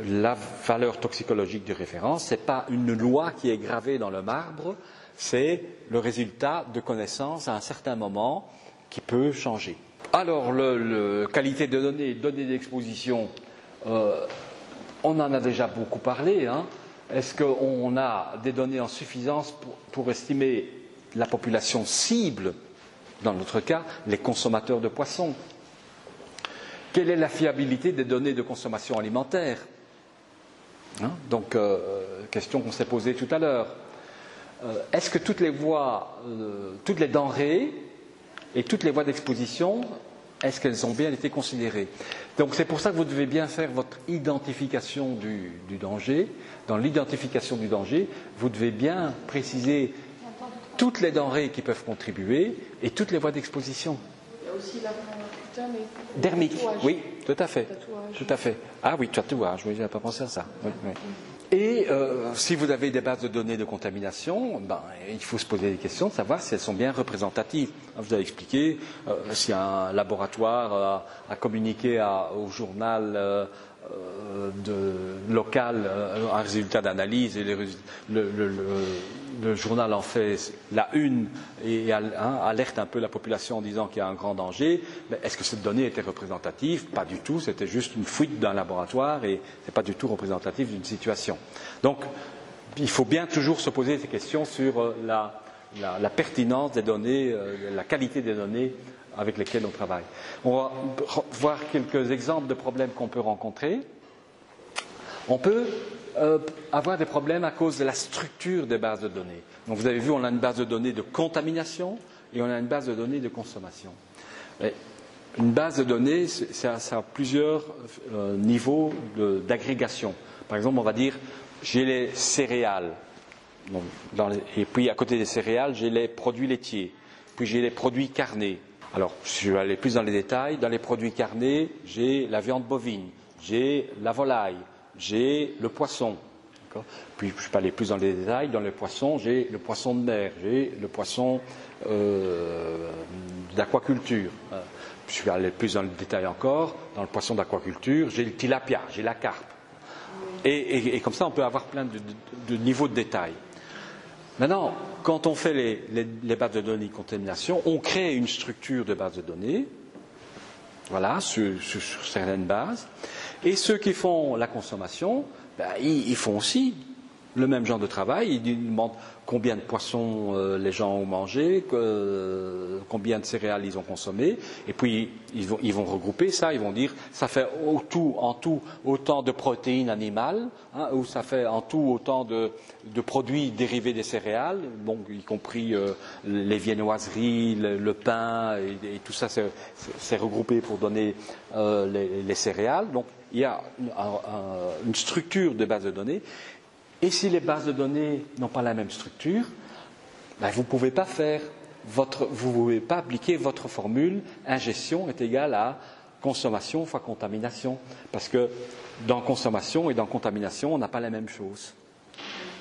la valeur toxicologique de référence, ce n'est pas une loi qui est gravée dans le marbre, c'est le résultat de connaissances à un certain moment qui peut changer. Alors, qualité de données d'exposition, on en a déjà beaucoup parlé. Hein. Est-ce qu'on a des données en suffisance pour estimer la population cible, dans notre cas, les consommateurs de poissons? Quelle est la fiabilité des données de consommation alimentaire? Hein, donc, question qu'on s'est posée tout à l'heure. Est-ce que toutes les voies, toutes les denrées et toutes les voies d'exposition, est-ce qu'elles ont bien été considérées? Donc c'est pour ça que vous devez bien faire votre identification du danger. Dans l'identification du danger, vous devez bien préciser toutes les denrées qui peuvent contribuer et toutes les voies d'exposition. Il y a aussi la cutane et dermique, tatouage. oui, tout à fait. Tatouage. Tout à fait. Ah oui, tatouage, oui, je n'avais pas pensé à ça. Oui, oui. Et si vous avez des bases de données de contamination, il faut se poser des questions de savoir si elles sont bien représentatives. Vous avez expliqué, si un laboratoire a communiqué au journal local un résultat d'analyse et le journal en fait la une et alerte un peu la population en disant qu'il y a un grand danger, mais est-ce que cette donnée était représentative? Pas du tout, c'était juste une fuite d'un laboratoire et ce n'est pas du tout représentatif d'une situation. Donc il faut bien toujours se poser ces questions sur la pertinence des données, la qualité des données avec lesquelles on travaille. On va voir quelques exemples de problèmes qu'on peut rencontrer. On peut avoir des problèmes à cause de la structure des bases de données. Donc vous avez vu, on a une base de données de contamination et on a une base de données de consommation. Et une base de données, ça a plusieurs niveaux d'agrégation. Par exemple, on va dire, j'ai les céréales. Donc, et puis à côté des céréales, j'ai les produits laitiers. Puis j'ai les produits carnés. Alors, je vais aller plus dans les détails. Dans les produits carnés, j'ai la viande bovine, j'ai la volaille, j'ai le poisson. Puis, je peux aller plus dans les détails. Dans les poissons, j'ai le poisson de mer, j'ai le poisson d'aquaculture. Je vais aller plus dans le détail encore. Dans le poisson d'aquaculture, j'ai le tilapia, j'ai la carpe. Et comme ça, on peut avoir plein de niveaux de détails. Maintenant, quand on fait les bases de données de contamination, on crée une structure de base de données, voilà, sur certaines bases, et ceux qui font la consommation, ils font aussi le même genre de travail. Ils demandent combien de poissons les gens ont mangé, combien de céréales ils ont consommé, et puis ils vont regrouper ça, ils vont dire ça fait en tout autant de protéines animales, hein, ou ça fait en tout autant de produits dérivés des céréales, bon, y compris les viennoiseries, le pain, et tout ça c'est regroupé pour donner les céréales. Donc il y a une structure de base de données. Et si les bases de données n'ont pas la même structure, vous ne pouvez pas appliquer votre formule ingestion est égale à consommation fois contamination. Parce que dans consommation et dans contamination, on n'a pas la même chose.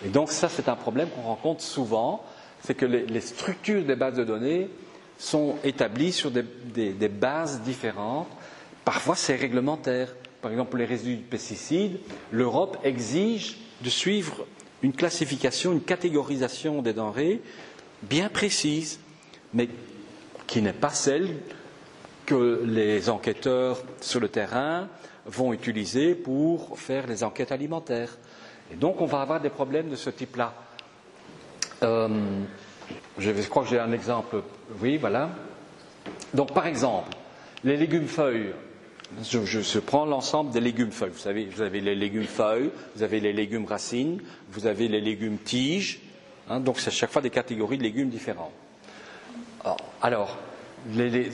Et donc ça, c'est un problème qu'on rencontre souvent, c'est que les structures des bases de données sont établies sur des bases différentes. Parfois, c'est réglementaire. Par exemple, pour les résidus de pesticides, l'Europe exige de suivre une classification, une catégorisation des denrées bien précise, mais qui n'est pas celle que les enquêteurs sur le terrain vont utiliser pour faire les enquêtes alimentaires. Et donc on va avoir des problèmes de ce type-là. Je crois que j'ai un exemple. Oui, voilà. Donc par exemple, les légumes feuilles. Je prends l'ensemble des légumes feuilles. Vous savez, vous avez les légumes feuilles, vous avez les légumes racines, vous avez les légumes tiges. Hein, donc c'est à chaque fois des catégories de légumes différents. Alors,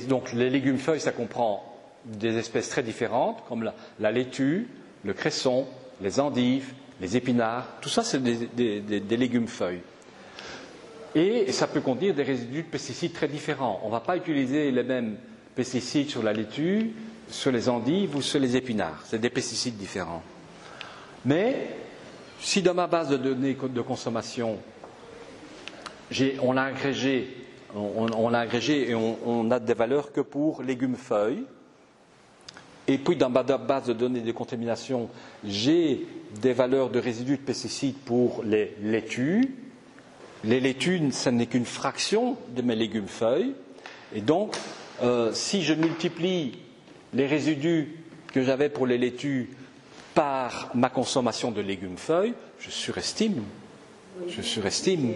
donc les légumes feuilles, ça comprend des espèces très différentes, comme la laitue, le cresson, les endives, les épinards. Tout ça, c'est des légumes-feuilles. Et ça peut contenir des résidus de pesticides très différents. On ne va pas utiliser les mêmes pesticides sur la laitue, sur les endives ou sur les épinards. C'est des pesticides différents. Mais si dans ma base de données de consommation, on a agrégé et on a des valeurs que pour légumes-feuilles, et puis dans ma base de données de contamination, j'ai des valeurs de résidus de pesticides pour les laitues. Les laitues, ce n'est qu'une fraction de mes légumes-feuilles. Et donc, si je multiplie les résidus que j'avais pour les laitues par ma consommation de légumes-feuilles, je surestime. Je surestime.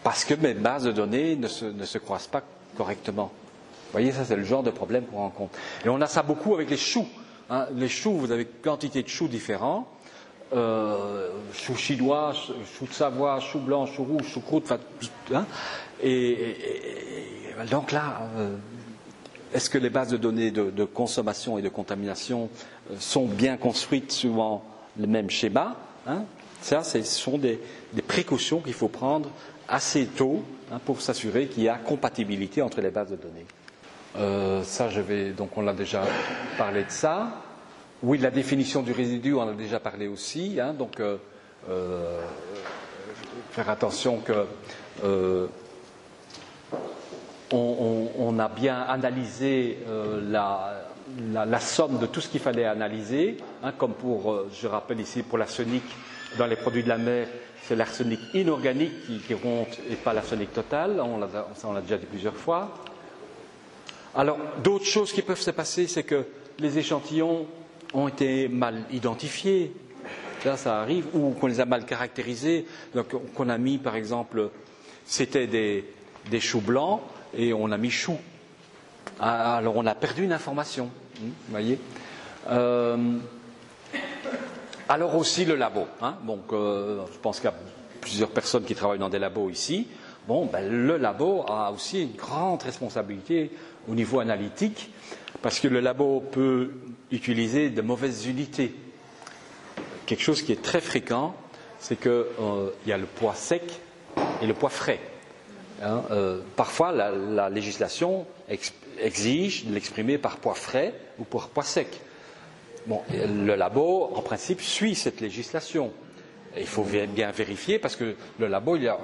Parce que mes bases de données ne se croisent pas correctement. Vous voyez, ça c'est le genre de problème qu'on rencontre. Et on a ça beaucoup avec les choux. Les choux, vous avez quantité de choux différents. Choux chinois, choux de Savoie, choux blanc, choux rouge, choux croûte, et donc là, est-ce que les bases de données de consommation et de contamination sont bien construites suivant le même schéma? Ça, ce sont des précautions qu'il faut prendre assez tôt pour s'assurer qu'il y a compatibilité entre les bases de données. Donc on a déjà parlé de ça. Oui, la définition du résidu, on en a déjà parlé aussi. Donc, faire attention que on a bien analysé la somme de tout ce qu'il fallait analyser, comme je rappelle ici, pour l'arsenic dans les produits de la mer, c'est l'arsenic inorganique qui compte et pas l'arsenic total. Ça, on l'a déjà dit plusieurs fois. Alors, d'autres choses qui peuvent se passer, c'est que les échantillons ont été mal identifiés, ça arrive, ou qu'on les a mal caractérisés, donc qu'on a mis par exemple, c'était des choux blancs et on a mis choux. Alors on a perdu une information, vous voyez. Alors aussi le labo, donc je pense qu'il y a plusieurs personnes qui travaillent dans des labos ici. Le labo a aussi une grande responsabilité au niveau analytique, parce que le labo peut utiliser de mauvaises unités. Quelque chose qui est très fréquent, c'est qu'il y a le poids sec et le poids frais. Parfois, la législation exige de l'exprimer par poids frais ou par poids sec. Le labo, en principe, suit cette législation. Et il faut bien vérifier, parce que le labo, il a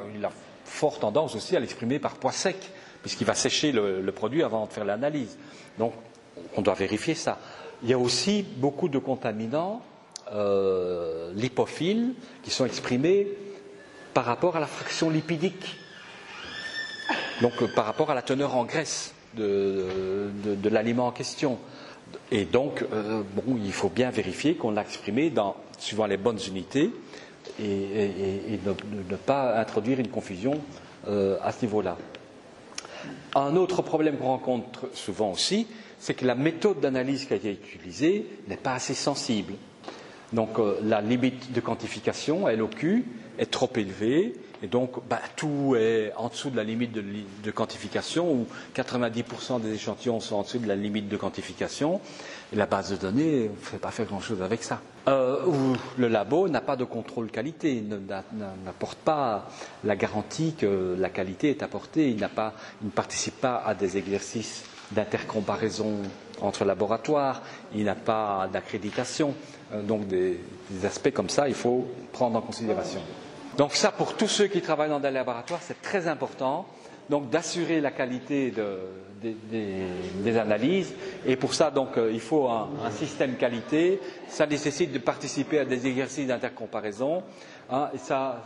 fort tendance aussi à l'exprimer par poids sec, puisqu'il va sécher le produit avant de faire l'analyse. Donc, on doit vérifier ça. Il y a aussi beaucoup de contaminants lipophiles qui sont exprimés par rapport à la fraction lipidique, donc par rapport à la teneur en graisse de l'aliment en question. Et donc, il faut bien vérifier qu'on l'a exprimé suivant les bonnes unités et ne pas introduire une confusion à ce niveau-là. Un autre problème qu'on rencontre souvent aussi, c'est que la méthode d'analyse qui a été utilisée n'est pas assez sensible. Donc la limite de quantification, LOQ, est trop élevée, et donc tout est en dessous de la limite de quantification, où 90% des échantillons sont en dessous de la limite de quantification, et la base de données ne fait pas faire grand-chose avec ça. Où le labo n'a pas de contrôle qualité, n'apporte pas la garantie que la qualité est apportée, il ne participe pas à des exercices d'intercomparaison entre laboratoires, il n'a pas d'accréditation. Donc des aspects comme ça, il faut prendre en considération. Donc ça, pour tous ceux qui travaillent dans des laboratoires, c'est très important, donc d'assurer la qualité des analyses. Et pour ça, donc, il faut un système qualité. Ça nécessite de participer à des exercices d'intercomparaison. Et ça,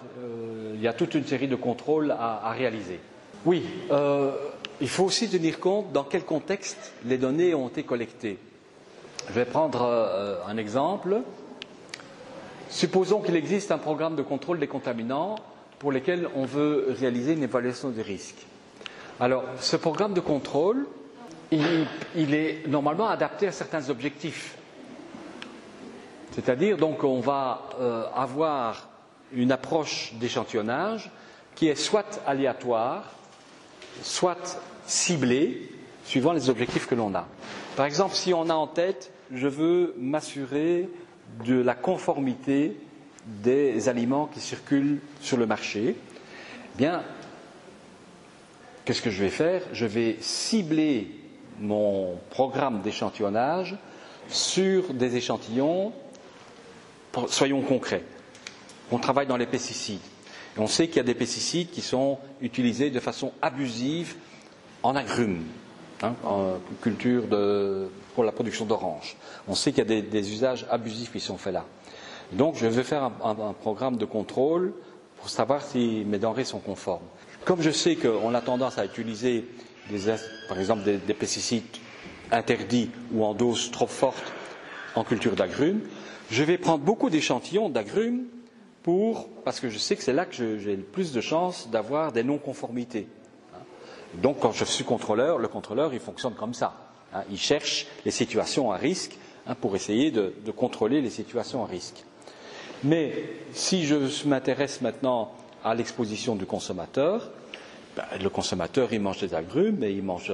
il y a toute une série de contrôles à réaliser. Oui, il faut aussi tenir compte dans quel contexte les données ont été collectées. Je vais prendre un exemple. Supposons qu'il existe un programme de contrôle des contaminants pour lequel on veut réaliser une évaluation des risques. Alors, ce programme de contrôle, il est normalement adapté à certains objectifs. C'est-à-dire, donc, on va avoir une approche d'échantillonnage qui est soit aléatoire, soit ciblée, suivant les objectifs que l'on a. Par exemple, si on a en tête, je veux m'assurer de la conformité des aliments qui circulent sur le marché, eh bien, qu'est-ce que je vais faire? Je vais cibler mon programme d'échantillonnage sur des échantillons, soyons concrets. On travaille dans les pesticides. Et on sait qu'il y a des pesticides qui sont utilisés de façon abusive en agrumes, en culture pour la production d'oranges. On sait qu'il y a des usages abusifs qui sont faits là. Donc je vais faire un programme de contrôle pour savoir si mes denrées sont conformes. Comme je sais qu'on a tendance à utiliser, par exemple, des pesticides interdits ou en dose trop forte en culture d'agrumes, je vais prendre beaucoup d'échantillons d'agrumes parce que je sais que c'est là que j'ai le plus de chances d'avoir des non-conformités. Donc quand je suis contrôleur, le contrôleur il fonctionne comme ça. Il cherche les situations à risque pour essayer de contrôler les situations à risque. Mais si je m'intéresse maintenant à l'exposition du consommateur, le consommateur il mange des agrumes, mais il mange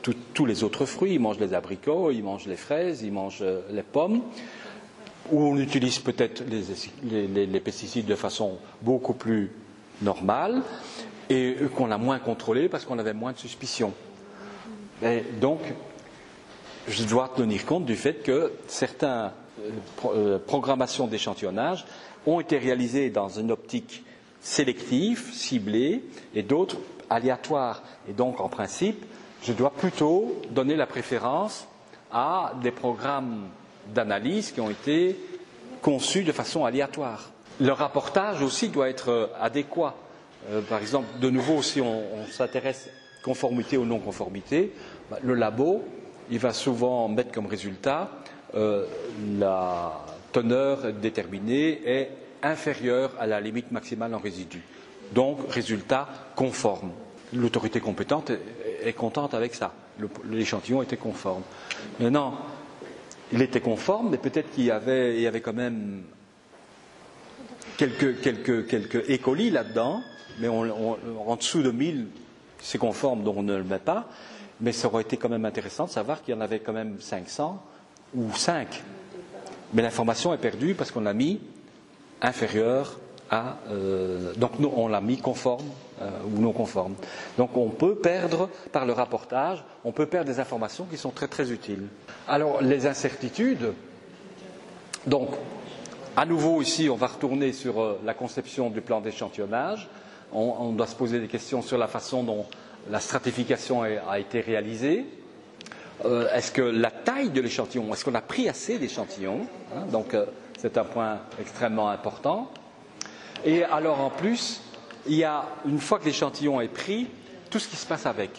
tous les autres fruits, il mange les abricots, il mange les fraises, il mange les pommes, où on utilise peut-être les pesticides de façon beaucoup plus normale et qu'on a moins contrôlé parce qu'on avait moins de suspicion. Et donc, je dois tenir compte du fait que certaines programmations d'échantillonnage ont été réalisées dans une optique sélective, ciblée, et d'autres aléatoires. Et donc, en principe, je dois plutôt donner la préférence à des programmes d'analyse qui ont été conçus de façon aléatoire. Le rapportage aussi doit être adéquat. Par exemple, de nouveau, si on s'intéresse conformité ou non-conformité, le labo, il va souvent mettre comme résultat la teneur déterminée est inférieure à la limite maximale en résidus. Donc, résultat conforme. L'autorité compétente est contente avec ça. L'échantillon était conforme. Maintenant, il était conforme, mais peut-être qu'il y avait quand même quelques E. coli là-dedans, mais en dessous de 1000, c'est conforme, donc on ne le met pas. Mais ça aurait été quand même intéressant de savoir qu'il y en avait quand même 500 ou 5. Mais l'information est perdue parce qu'on l'a mis inférieur à... donc on l'a mis conforme ou non conforme. Donc on peut perdre, par le rapportage, on peut perdre des informations qui sont très très utiles. Alors les incertitudes, donc à nouveau ici on va retourner sur la conception du plan d'échantillonnage. On doit se poser des questions sur la façon dont la stratification a été réalisée. Est-ce que la taille de l'échantillon, est-ce qu'on a pris assez d'échantillons? Donc c'est un point extrêmement important. Et alors en plus, il y a, une fois que l'échantillon est pris, tout ce qui se passe avec.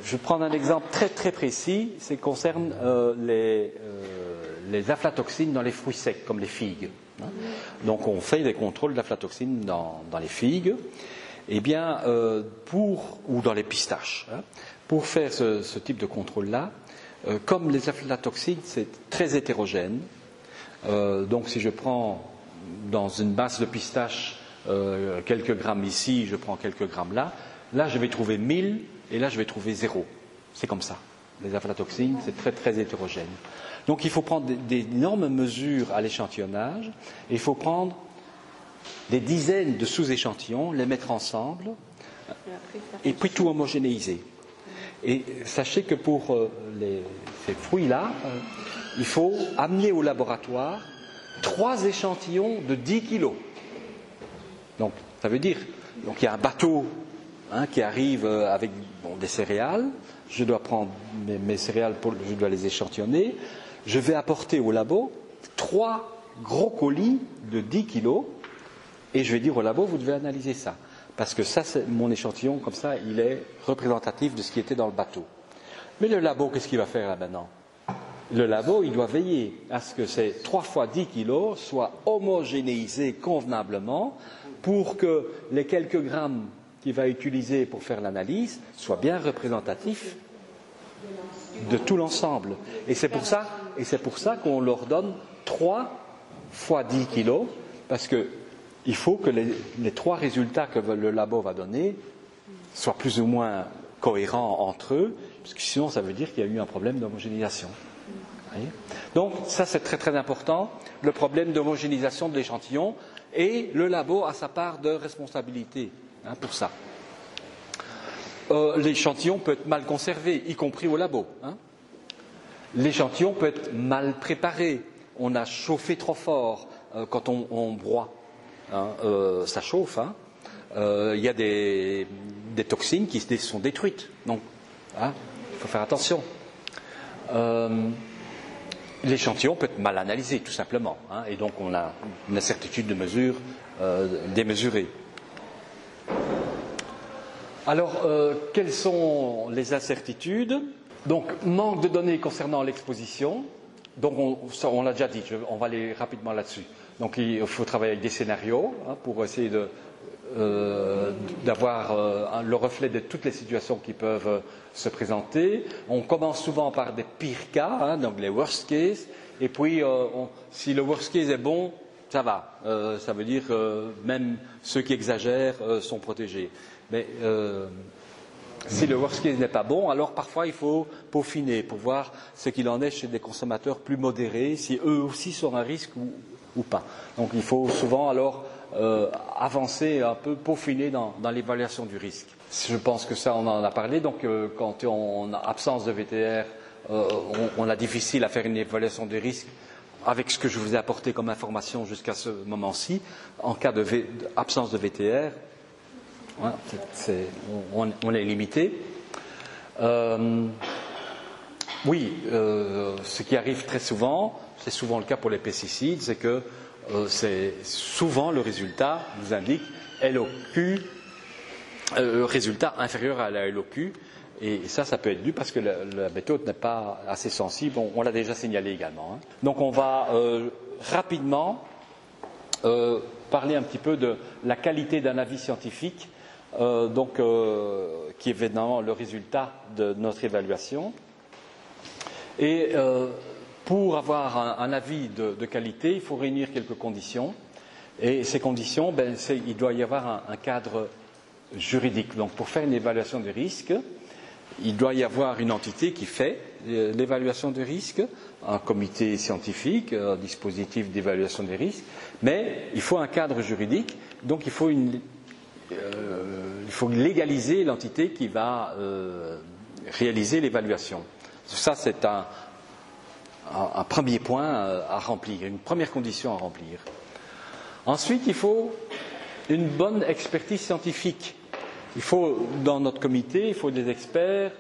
Je vais prendre un exemple très très précis, c'est concerne les aflatoxines dans les fruits secs, comme les figues. Donc on fait des contrôles d'aflatoxines dans les figues, eh bien, ou dans les pistaches. Pour faire ce type de contrôle-là, comme les aflatoxines, c'est très hétérogène, donc si je prends dans une masse de pistache quelques grammes ici, je prends quelques grammes là je vais trouver 1000 et là je vais trouver 0. C'est comme ça. Les aflatoxines, c'est très très hétérogène. Donc il faut prendre d'énormes mesures à l'échantillonnage, et il faut prendre des dizaines de sous-échantillons, les mettre ensemble, et puis tout homogénéiser. Et sachez que pour ces fruits-là, il faut amener au laboratoire 3 échantillons de 10 kilos. Donc ça veut dire, donc il y a un bateau qui arrive avec des céréales, je dois prendre mes céréales, je dois les échantillonner, je vais apporter au labo 3 gros colis de 10 kilos, et je vais dire au labo, vous devez analyser ça. Parce que ça, c'est mon échantillon, comme ça, il est représentatif de ce qui était dans le bateau. Mais le labo, qu'est-ce qu'il va faire là maintenant? Le labo, il doit veiller à ce que ces 3 fois 10 kilos soient homogénéisés convenablement pour que les quelques grammes qu'il va utiliser pour faire l'analyse soient bien représentatifs de tout l'ensemble. Et c'est pour ça qu'on leur donne 3 fois 10 kilos, parce qu'il faut que les 3 résultats que le labo va donner soient plus ou moins cohérents entre eux, parce que sinon ça veut dire qu'il y a eu un problème d'homogénéisation. Donc ça c'est très très important, le problème d'homogénéisation de l'échantillon, et le labo a sa part de responsabilité pour ça. L'échantillon peut être mal conservé, y compris au labo. L'échantillon peut être mal préparé, on a chauffé trop fort quand on broie, ça chauffe, il y a des toxines qui sont détruites, donc il faut faire attention. L'échantillon peut être mal analysé, tout simplement, et donc on a une incertitude de mesure démesurée. Alors, quelles sont les incertitudes? Donc, manque de données concernant l'exposition. Donc, on l'a déjà dit, on va aller rapidement là-dessus. Donc, il faut travailler avec des scénarios pour essayer d'avoir le reflet de toutes les situations qui peuvent se présenter. On commence souvent par des pires cas, donc les worst case, et puis si le worst case est bon, ça va. Ça veut dire même ceux qui exagèrent sont protégés. Mais si le worst case n'est pas bon, alors parfois il faut peaufiner pour voir ce qu'il en est chez des consommateurs plus modérés, si eux aussi sont à risque ou pas. Donc il faut souvent alors avancer un peu, peaufiner dans l'évaluation du risque. Je pense que ça, on en a parlé. Donc, quand on a absence de VTR, on a difficile à faire une évaluation des risques avec ce que je vous ai apporté comme information jusqu'à ce moment-ci. En cas d'absence de VTR, on est limité. Ce qui arrive très souvent, c'est souvent le cas pour les pesticides, c'est que c'est souvent le résultat nous indique LOQ, résultat inférieur à la LOQ, et ça peut être dû parce que la méthode n'est pas assez sensible, on l'a déjà signalé également. Donc on va rapidement parler un petit peu de la qualité d'un avis scientifique, qui est évidemment le résultat de notre évaluation. Et pour avoir un avis de qualité, il faut réunir quelques conditions. Et ces conditions, il doit y avoir un cadre juridique. Donc, pour faire une évaluation de risque, il doit y avoir une entité qui fait l'évaluation de risque, un comité scientifique, un dispositif d'évaluation des risques, mais il faut un cadre juridique. Donc, il faut légaliser l'entité qui va réaliser l'évaluation. Ça, c'est un premier point à remplir, une première condition à remplir. Ensuite, il faut une bonne expertise scientifique. Dans notre comité, il faut des experts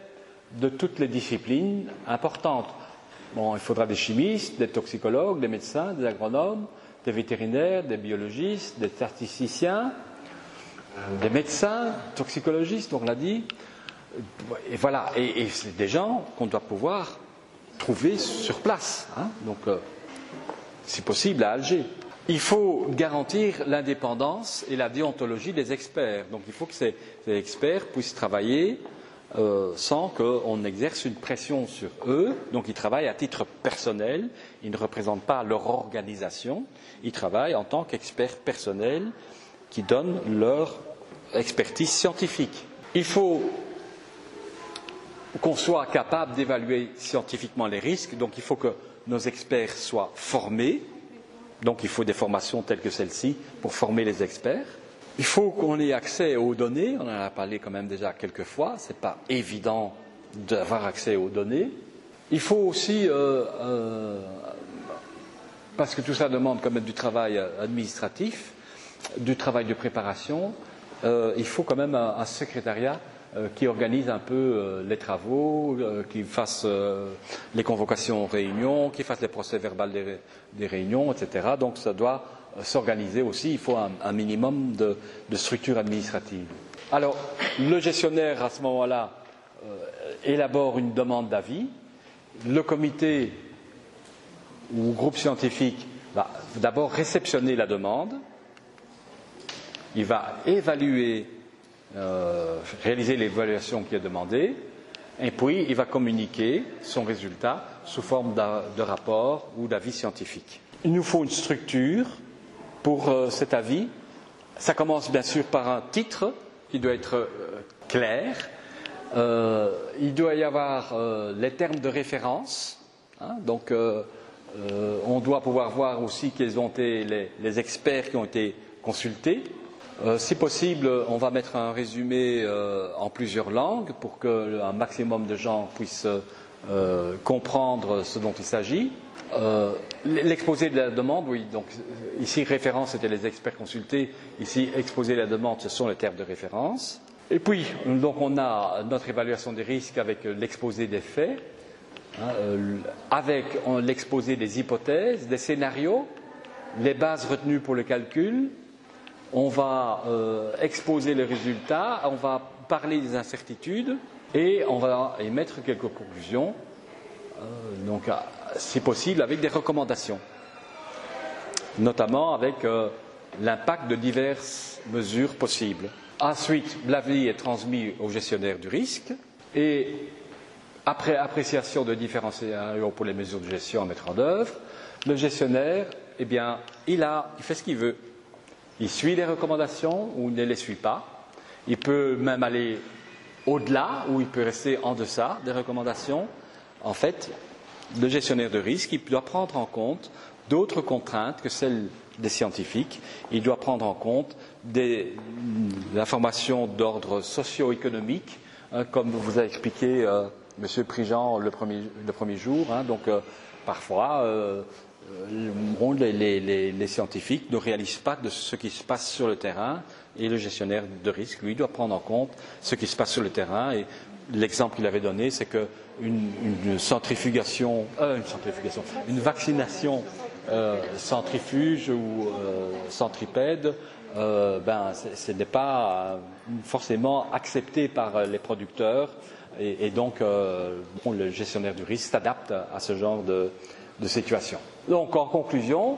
de toutes les disciplines importantes. Il faudra des chimistes, des toxicologues, des médecins, des agronomes, des vétérinaires, des biologistes, des statisticiens, des médecins, toxicologistes, on l'a dit. Et voilà, et c'est des gens qu'on doit pouvoir trouver sur place, donc si possible à Alger. Il faut garantir l'indépendance et la déontologie des experts. Donc il faut que ces experts puissent travailler sans qu'on exerce une pression sur eux. Donc ils travaillent à titre personnel, ils ne représentent pas leur organisation, ils travaillent en tant qu'experts personnels qui donnent leur expertise scientifique. Il faut qu'on soit capable d'évaluer scientifiquement les risques, donc il faut que nos experts soient formés, donc il faut des formations telles que celle-ci pour former les experts. Il faut qu'on ait accès aux données, on en a parlé quand même déjà quelques fois, ce n'est pas évident d'avoir accès aux données. Il faut aussi, parce que tout ça demande quand même du travail administratif, du travail de préparation, il faut quand même un secrétariat qui organise un peu les travaux, qui fasse les convocations aux réunions, qui fasse les procès-verbaux des réunions, etc. Donc ça doit s'organiser aussi, il faut un minimum de structure administrative. Alors, le gestionnaire, à ce moment-là, élabore une demande d'avis. Le comité ou groupe scientifique va d'abord réceptionner la demande. Il va évaluer, réaliser l'évaluation qui est demandée, et puis il va communiquer son résultat sous forme de rapport ou d'avis scientifique. Il nous faut une structure pour cet avis. Ça commence bien sûr par un titre qui doit être clair, Il doit y avoir les termes de référence. Donc, on doit pouvoir voir aussi quels ont été les experts qui ont été consultés. Si possible, on va mettre un résumé en plusieurs langues pour qu'un maximum de gens puissent comprendre ce dont il s'agit. L'exposé de la demande, oui, donc ici référence c'était les experts consultés, ici exposé de la demande ce sont les termes de référence. Et puis donc on a notre évaluation des risques avec l'exposé des faits, avec l'exposé des hypothèses, des scénarios, les bases retenues pour le calcul. On va exposer les résultats, on va parler des incertitudes et on va émettre quelques conclusions. Donc, si possible, avec des recommandations, notamment avec l'impact de diverses mesures possibles. Ensuite, l'avis est transmis au gestionnaire du risque et après appréciation de différents scénarios pour les mesures de gestion à mettre en œuvre, le gestionnaire, eh bien, il fait ce qu'il veut. Il suit les recommandations ou il ne les suit pas. Il peut même aller au-delà ou il peut rester en deçà des recommandations. En fait, le gestionnaire de risque, il doit prendre en compte d'autres contraintes que celles des scientifiques. Il doit prendre en compte des informations d'ordre socio-économique, comme vous a expliqué M. Prigent le premier jour. Donc, parfois, les scientifiques ne réalisent pas de ce qui se passe sur le terrain et le gestionnaire de risque, lui, doit prendre en compte ce qui se passe sur le terrain. Et l'exemple qu'il avait donné, c'est qu'une vaccination centrifuge ou centripède, ce n'est pas forcément accepté par les producteurs et donc le gestionnaire du risque s'adapte à ce genre de situation. Donc en conclusion,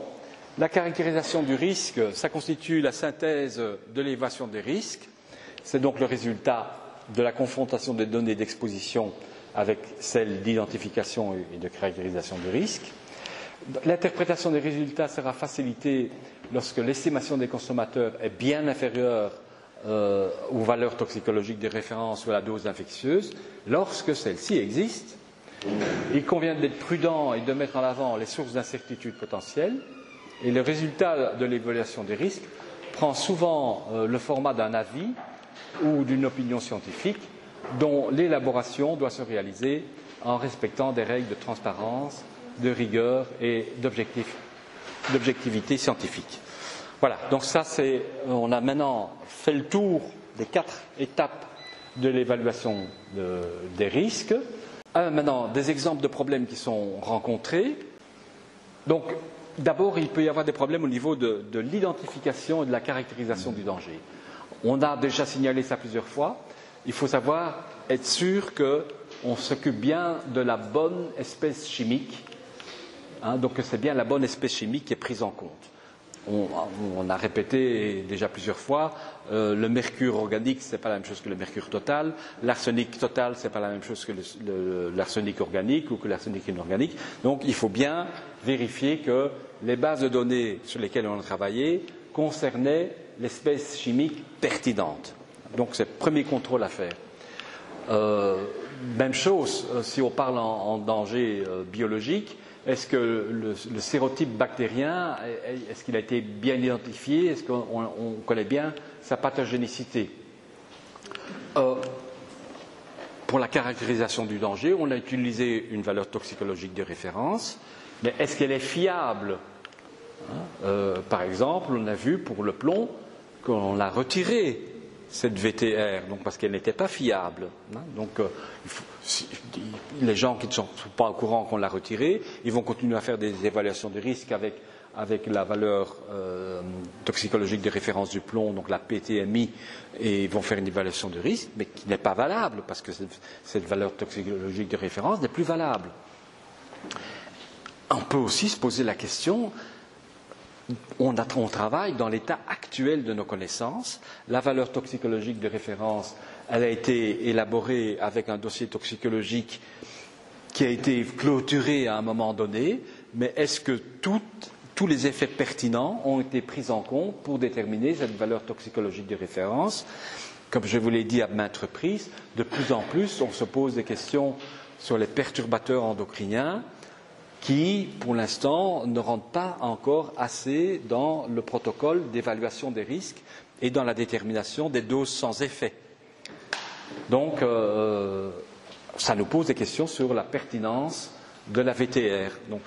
la caractérisation du risque, ça constitue la synthèse de l'évaluation des risques. C'est donc le résultat de la confrontation des données d'exposition avec celles d'identification et de caractérisation du risque. L'interprétation des résultats sera facilitée lorsque l'estimation des consommateurs est bien inférieure aux valeurs toxicologiques de référence ou à la dose infectieuse. Lorsque celle-ci existe, il convient d'être prudent et de mettre en avant les sources d'incertitude potentielles. Et le résultat de l'évaluation des risques prend souvent le format d'un avis ou d'une opinion scientifique dont l'élaboration doit se réaliser en respectant des règles de transparence, de rigueur et d'objectivité scientifique. Voilà, donc on a maintenant fait le tour des 4 étapes de l'évaluation des risques. Maintenant, des exemples de problèmes qui sont rencontrés. Donc, d'abord, il peut y avoir des problèmes au niveau de l'identification et de la caractérisation du danger. On a déjà signalé ça plusieurs fois. Il faut savoir être sûr qu'on s'occupe bien de la bonne espèce chimique, donc que c'est bien la bonne espèce chimique qui est prise en compte. On a répété déjà plusieurs fois, le mercure organique, ce n'est pas la même chose que le mercure total, l'arsenic total, ce n'est pas la même chose que l'arsenic organique ou que l'arsenic inorganique. Donc il faut bien vérifier que les bases de données sur lesquelles on a travaillé concernaient l'espèce chimique pertinente. Donc c'est le premier contrôle à faire. Même chose, si on parle en danger biologique, est-ce que le sérotype bactérien, est-ce qu'il a été bien identifié? Est-ce qu'on connaît bien sa pathogénicité? Pour la caractérisation du danger, on a utilisé une valeur toxicologique de référence, mais est-ce qu'elle est fiable? Par exemple, on a vu pour le plomb qu'on a retiré cette VTR, donc parce qu'elle n'était pas fiable. Donc, les gens qui ne sont pas au courant qu'on l'a retirée, ils vont continuer à faire des évaluations de risque avec la valeur toxicologique de référence du plomb, donc la PTMI, et ils vont faire une évaluation de risque, mais qui n'est pas valable, parce que cette valeur toxicologique de référence n'est plus valable. On peut aussi se poser la question, on travaille dans l'état actuel de nos connaissances. La valeur toxicologique de référence, elle a été élaborée avec un dossier toxicologique qui a été clôturé à un moment donné, mais est-ce que tous les effets pertinents ont été pris en compte pour déterminer cette valeur toxicologique de référence. Comme je vous l'ai dit à maintes reprises, de plus en plus, on se pose des questions sur les perturbateurs endocriniens qui, pour l'instant, ne rentrent pas encore assez dans le protocole d'évaluation des risques et dans la détermination des doses sans effet. Donc, ça nous pose des questions sur la pertinence de la VTR. Donc,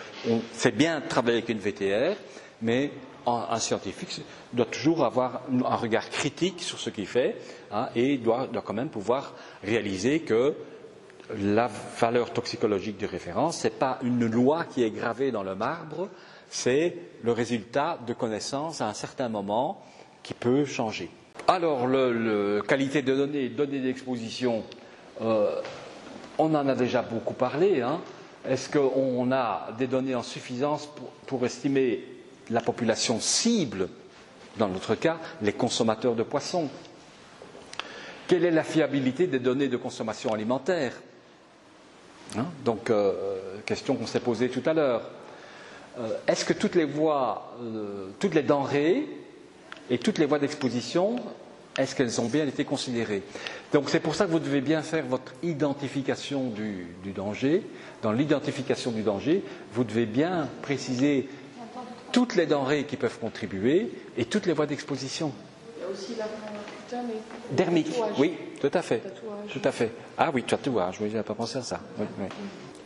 c'est bien de travailler avec une VTR, mais un scientifique doit toujours avoir un regard critique sur ce qu'il fait, hein, et doit quand même pouvoir réaliser que la valeur toxicologique de référence, ce n'est pas une loi qui est gravée dans le marbre, c'est le résultat de connaissances à un certain moment qui peut changer. Alors, qualité de données d'exposition, on en a déjà beaucoup parlé, hein. Est-ce qu'on a des données en suffisance pour estimer la population cible, dans notre cas, les consommateurs de poissons? Quelle est la fiabilité des données de consommation alimentaire, hein? Donc, question qu'on s'est posée tout à l'heure. Est-ce que toutes les voies, toutes les denrées et toutes les voies d'exposition, est-ce qu'elles ont bien été considérées? Donc c'est pour ça que vous devez bien faire votre identification du danger. Dans l'identification du danger, vous devez bien préciser toutes les denrées qui peuvent contribuer et toutes les voies d'exposition. Il y a aussi l'avant-cutane et dermique, tatouage. oui, tout à fait. Tatouage. Tout à fait. Ah oui, tatouage, oui, je n'avais pas pensé à ça. Oui, oui.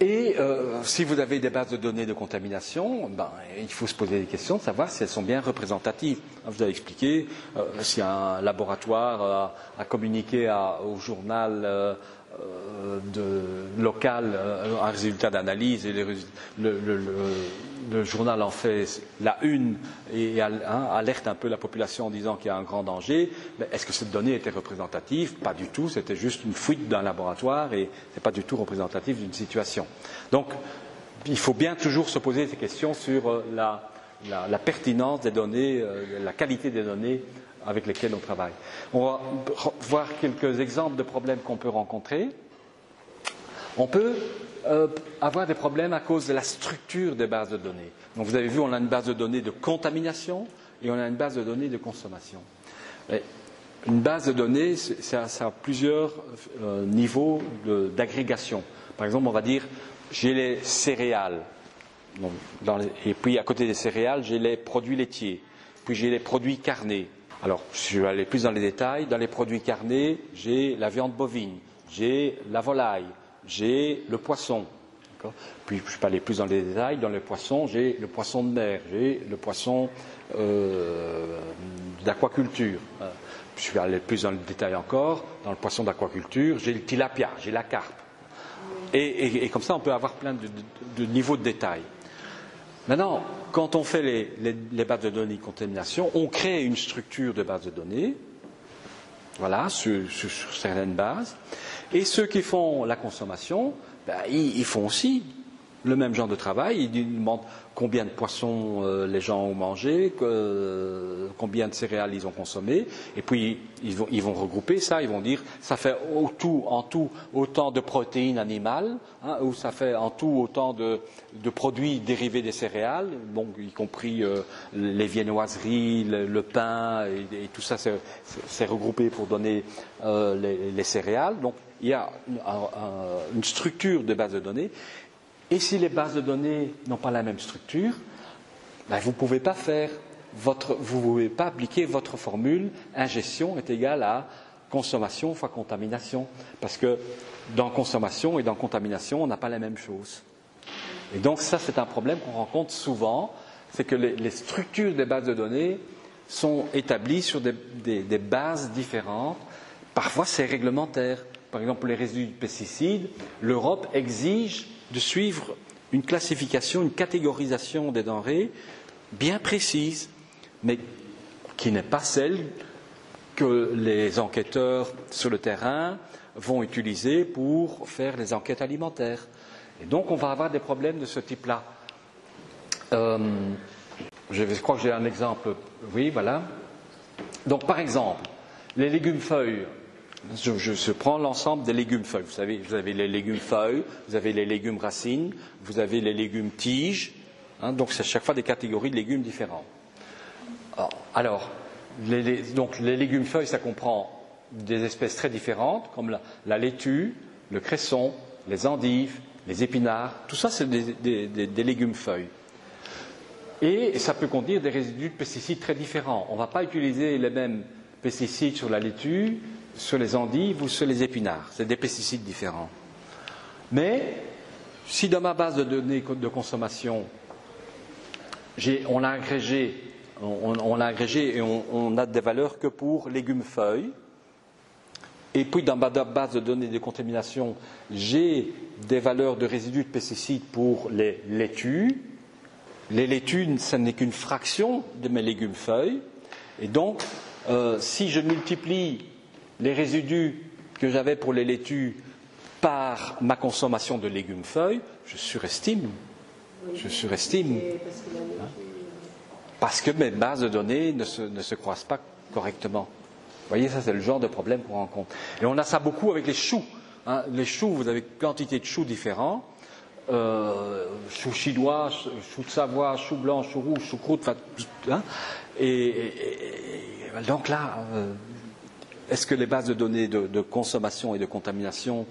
Et si vous avez des bases de données de contamination, il faut se poser des questions de savoir si elles sont bien représentatives. Vous avez expliqué, si un laboratoire a communiqué au journal local un résultat d'analyse et le journal en fait la une et alerte un peu la population en disant qu'il y a un grand danger, mais est-ce que cette donnée était représentative? Pas du tout, c'était juste une fuite d'un laboratoire et ce n'est pas du tout représentatif d'une situation. Donc il faut bien toujours se poser ces questions sur la pertinence des données, la qualité des données avec lesquelles on travaille. On va voir quelques exemples de problèmes qu'on peut rencontrer. On peut avoir des problèmes à cause de la structure des bases de données. Donc vous avez vu, on a une base de données de contamination et on a une base de données de consommation. Et une base de données, ça a plusieurs niveaux d'agrégation. Par exemple, on va dire, j'ai les céréales, et puis à côté des céréales, j'ai les produits laitiers, puis j'ai les produits carnés. Alors, je vais aller plus dans les détails. Dans les produits carnés, j'ai la viande bovine, j'ai la volaille, j'ai le poisson. Puis, je peux aller plus dans les détails. Dans les poissons, j'ai le poisson de mer, j'ai le poisson d'aquaculture. Je vais aller plus dans le détail encore. Dans le poisson d'aquaculture, j'ai le tilapia, j'ai la carpe. Et comme ça, on peut avoir plein de niveaux de détails. Maintenant, quand on fait les bases de données de contamination, on crée une structure de base de données, voilà, sur certaines bases, et ceux qui font la consommation, ils font aussi le même genre de travail. Ils demandent combien de poissons les gens ont mangé, combien de céréales ils ont consommé, et puis ils vont regrouper ça, ils vont dire ça fait en tout autant de protéines animales, hein, ou ça fait en tout autant de produits dérivés des céréales, donc y compris les viennoiseries, le pain, et tout ça c'est regroupé pour donner les céréales. Donc il y a une structure de base de données. Et si les bases de données n'ont pas la même structure, vous ne pouvez pas appliquer votre formule ingestion est égale à consommation fois contamination. Parce que dans consommation et dans contamination, on n'a pas la même chose. Et donc ça, c'est un problème qu'on rencontre souvent, c'est que les structures des bases de données sont établies sur des bases différentes. Parfois, c'est réglementaire. Par exemple, pour les résidus de pesticides, l'Europe exige de suivre une classification, une catégorisation des denrées bien précise, mais qui n'est pas celle que les enquêteurs sur le terrain vont utiliser pour faire les enquêtes alimentaires. Et donc on va avoir des problèmes de ce type-là. Je crois que j'ai un exemple. Oui, voilà. Donc par exemple, les légumes feuilles. Je prends l'ensemble des légumes feuilles. Vous avez les légumes feuilles, vous avez les légumes racines, vous avez les légumes tiges, Donc c'est chaque fois des catégories de légumes différents. Alors, donc les légumes feuilles, ça comprend des espèces très différentes, comme la laitue, le cresson, les endives, les épinards. Tout ça, c'est des légumes feuilles. Et ça peut contenir des résidus de pesticides très différents. On ne va pas utiliser les mêmes pesticides sur la laitue, sur les endives ou sur les épinards. C'est des pesticides différents. Mais si dans ma base de données de consommation, on a agrégé et on a des valeurs que pour légumes feuilles, et puis dans ma base de données de contamination, j'ai des valeurs de résidus de pesticides pour les laitues. Les laitues, ce n'est qu'une fraction de mes légumes feuilles. Et donc, si je multiplie les résidus que j'avais pour les laitues par ma consommation de légumes feuilles, je surestime. Parce que mes bases de données ne se croisent pas correctement. Vous voyez, ça c'est le genre de problème qu'on rencontre. Et on a ça beaucoup avec les choux. Les choux, vous avez quantité de choux différents. Choux chinois, choux de Savoie, choux blanc, choux rouge, choux croûte. Et donc là, est-ce que les bases de données de consommation et de contamination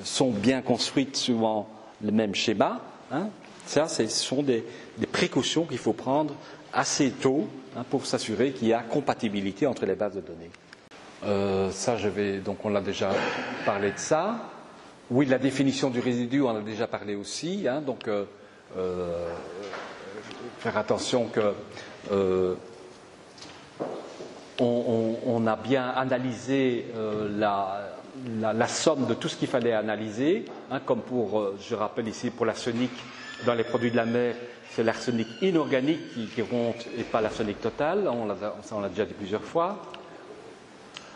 sont bien construites suivant le même schéma? Ça, ce sont des précautions qu'il faut prendre assez tôt pour s'assurer qu'il y a compatibilité entre les bases de données. Donc on a déjà parlé de ça. Oui, la définition du résidu, on en a déjà parlé aussi. Donc, faire attention que on a bien analysé la somme de tout ce qu'il fallait analyser, comme je rappelle ici pour l'arsenic dans les produits de la mer, c'est l'arsenic inorganique qui compte et pas l'arsenic total. Ça, on l'a déjà dit plusieurs fois.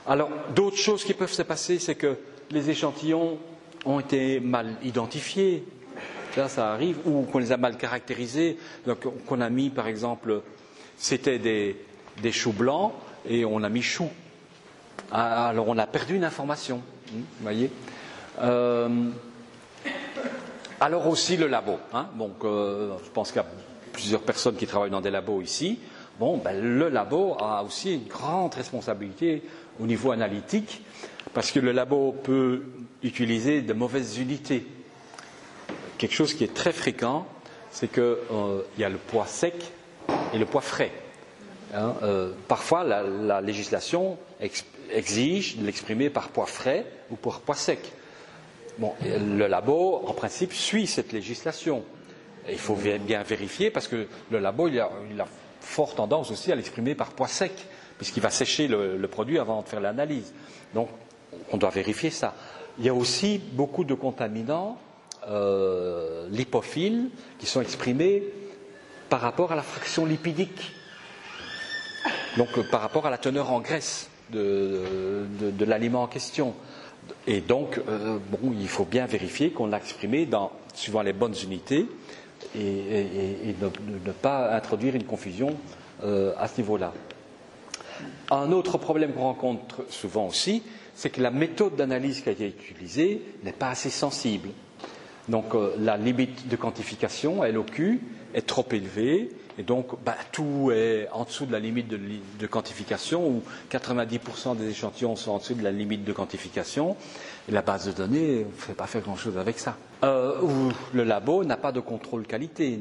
Alors, d'autres choses qui peuvent se passer, c'est que les échantillons ont été mal identifiés. Ça arrive, ou qu'on les a mal caractérisés. Donc, qu'on a mis, par exemple, c'était des choux blancs et on a mis choux. Alors, on a perdu une information. Vous voyez. Alors aussi le labo. Donc, je pense qu'il y a plusieurs personnes qui travaillent dans des labos ici. Le labo a aussi une grande responsabilité au niveau analytique, parce que le labo peut utiliser de mauvaises unités. Quelque chose qui est très fréquent, c'est qu'il y a le poids sec et le poids frais. Parfois, la législation exige de l'exprimer par poids frais ou par poids sec. Le labo, en principe, suit cette législation. Et il faut bien vérifier, parce que le labo, il a fort tendance aussi à l'exprimer par poids sec, puisqu'il va sécher le produit avant de faire l'analyse. Donc, on doit vérifier ça. Il y a aussi beaucoup de contaminants lipophiles qui sont exprimés par rapport à la fraction lipidique, donc par rapport à la teneur en graisse de l'aliment en question. Et donc, il faut bien vérifier qu'on l'a exprimé suivant les bonnes unités et ne pas introduire une confusion à ce niveau-là. Un autre problème qu'on rencontre souvent aussi, c'est que la méthode d'analyse qui a été utilisée n'est pas assez sensible. Donc la limite de quantification, LOQ, est trop élevée, et donc tout est en dessous de la limite de quantification, où 90% des échantillons sont en dessous de la limite de quantification, et la base de données ne fait pas faire grand-chose avec ça. Où le labo n'a pas de contrôle qualité,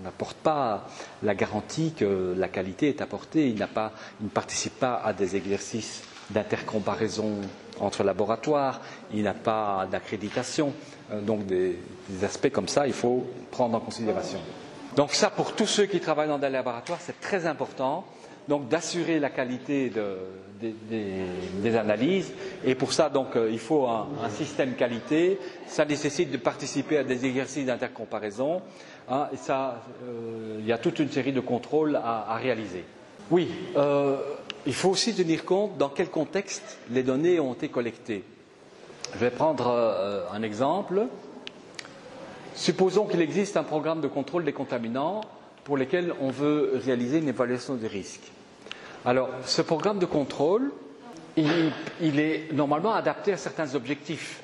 n'apporte pas la garantie que la qualité est apportée, il ne participe pas à des exercices d'intercomparaison entre laboratoires, il n'a pas d'accréditation. Donc des aspects comme ça, il faut prendre en considération. Donc ça, pour tous ceux qui travaillent dans des laboratoires, c'est très important, donc d'assurer la qualité des analyses. Et pour ça, donc, il faut un système qualité. Ça nécessite de participer à des exercices d'intercomparaison. Et ça, il y a toute une série de contrôles à réaliser. Oui, il faut aussi tenir compte dans quel contexte les données ont été collectées. Je vais prendre un exemple. Supposons qu'il existe un programme de contrôle des contaminants pour lequel on veut réaliser une évaluation des risques. Alors, ce programme de contrôle, il est normalement adapté à certains objectifs.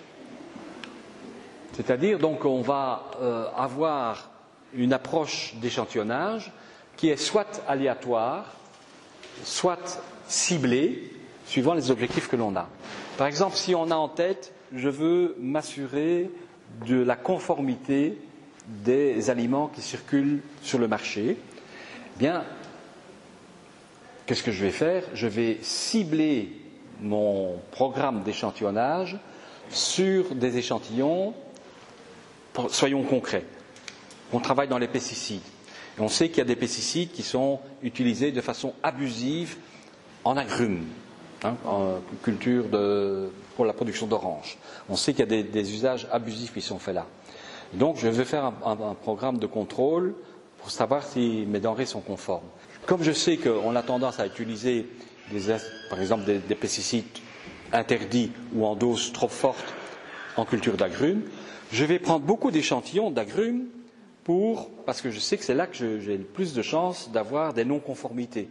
C'est-à-dire, donc, on va avoir une approche d'échantillonnage qui est soit aléatoire, soit ciblée, suivant les objectifs que l'on a. Par exemple, si on a en tête, je veux m'assurer de la conformité des aliments qui circulent sur le marché, eh bien, qu'est-ce que je vais faire? Je vais cibler mon programme d'échantillonnage sur des échantillons, soyons concrets. On travaille dans les pesticides. Et on sait qu'il y a des pesticides qui sont utilisés de façon abusive en agrumes, en culture pour la production d'oranges. On sait qu'il y a des usages abusifs qui sont faits là. Donc je vais faire un programme de contrôle pour savoir si mes denrées sont conformes. Comme je sais qu'on a tendance à utiliser, par exemple, des pesticides interdits ou en dose trop forte en culture d'agrumes, je vais prendre beaucoup d'échantillons d'agrumes parce que je sais que c'est là que j'ai le plus de chances d'avoir des non-conformités.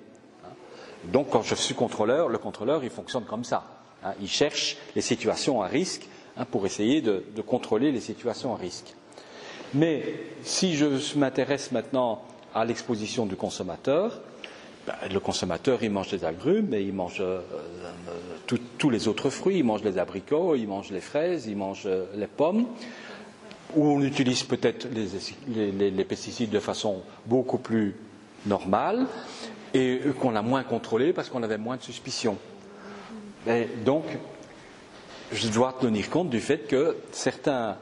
Donc quand je suis contrôleur, le contrôleur il fonctionne comme ça. Il cherche les situations à risque pour essayer de contrôler les situations à risque. Mais si je m'intéresse maintenant à l'exposition du consommateur, le consommateur il mange des agrumes, mais il mange tous les autres fruits, il mange les abricots, il mange les fraises, il mange les pommes, où on utilise peut-être les pesticides de façon beaucoup plus normale et qu'on a moins contrôlé parce qu'on avait moins de suspicion. Et donc, je dois tenir compte du fait que certaines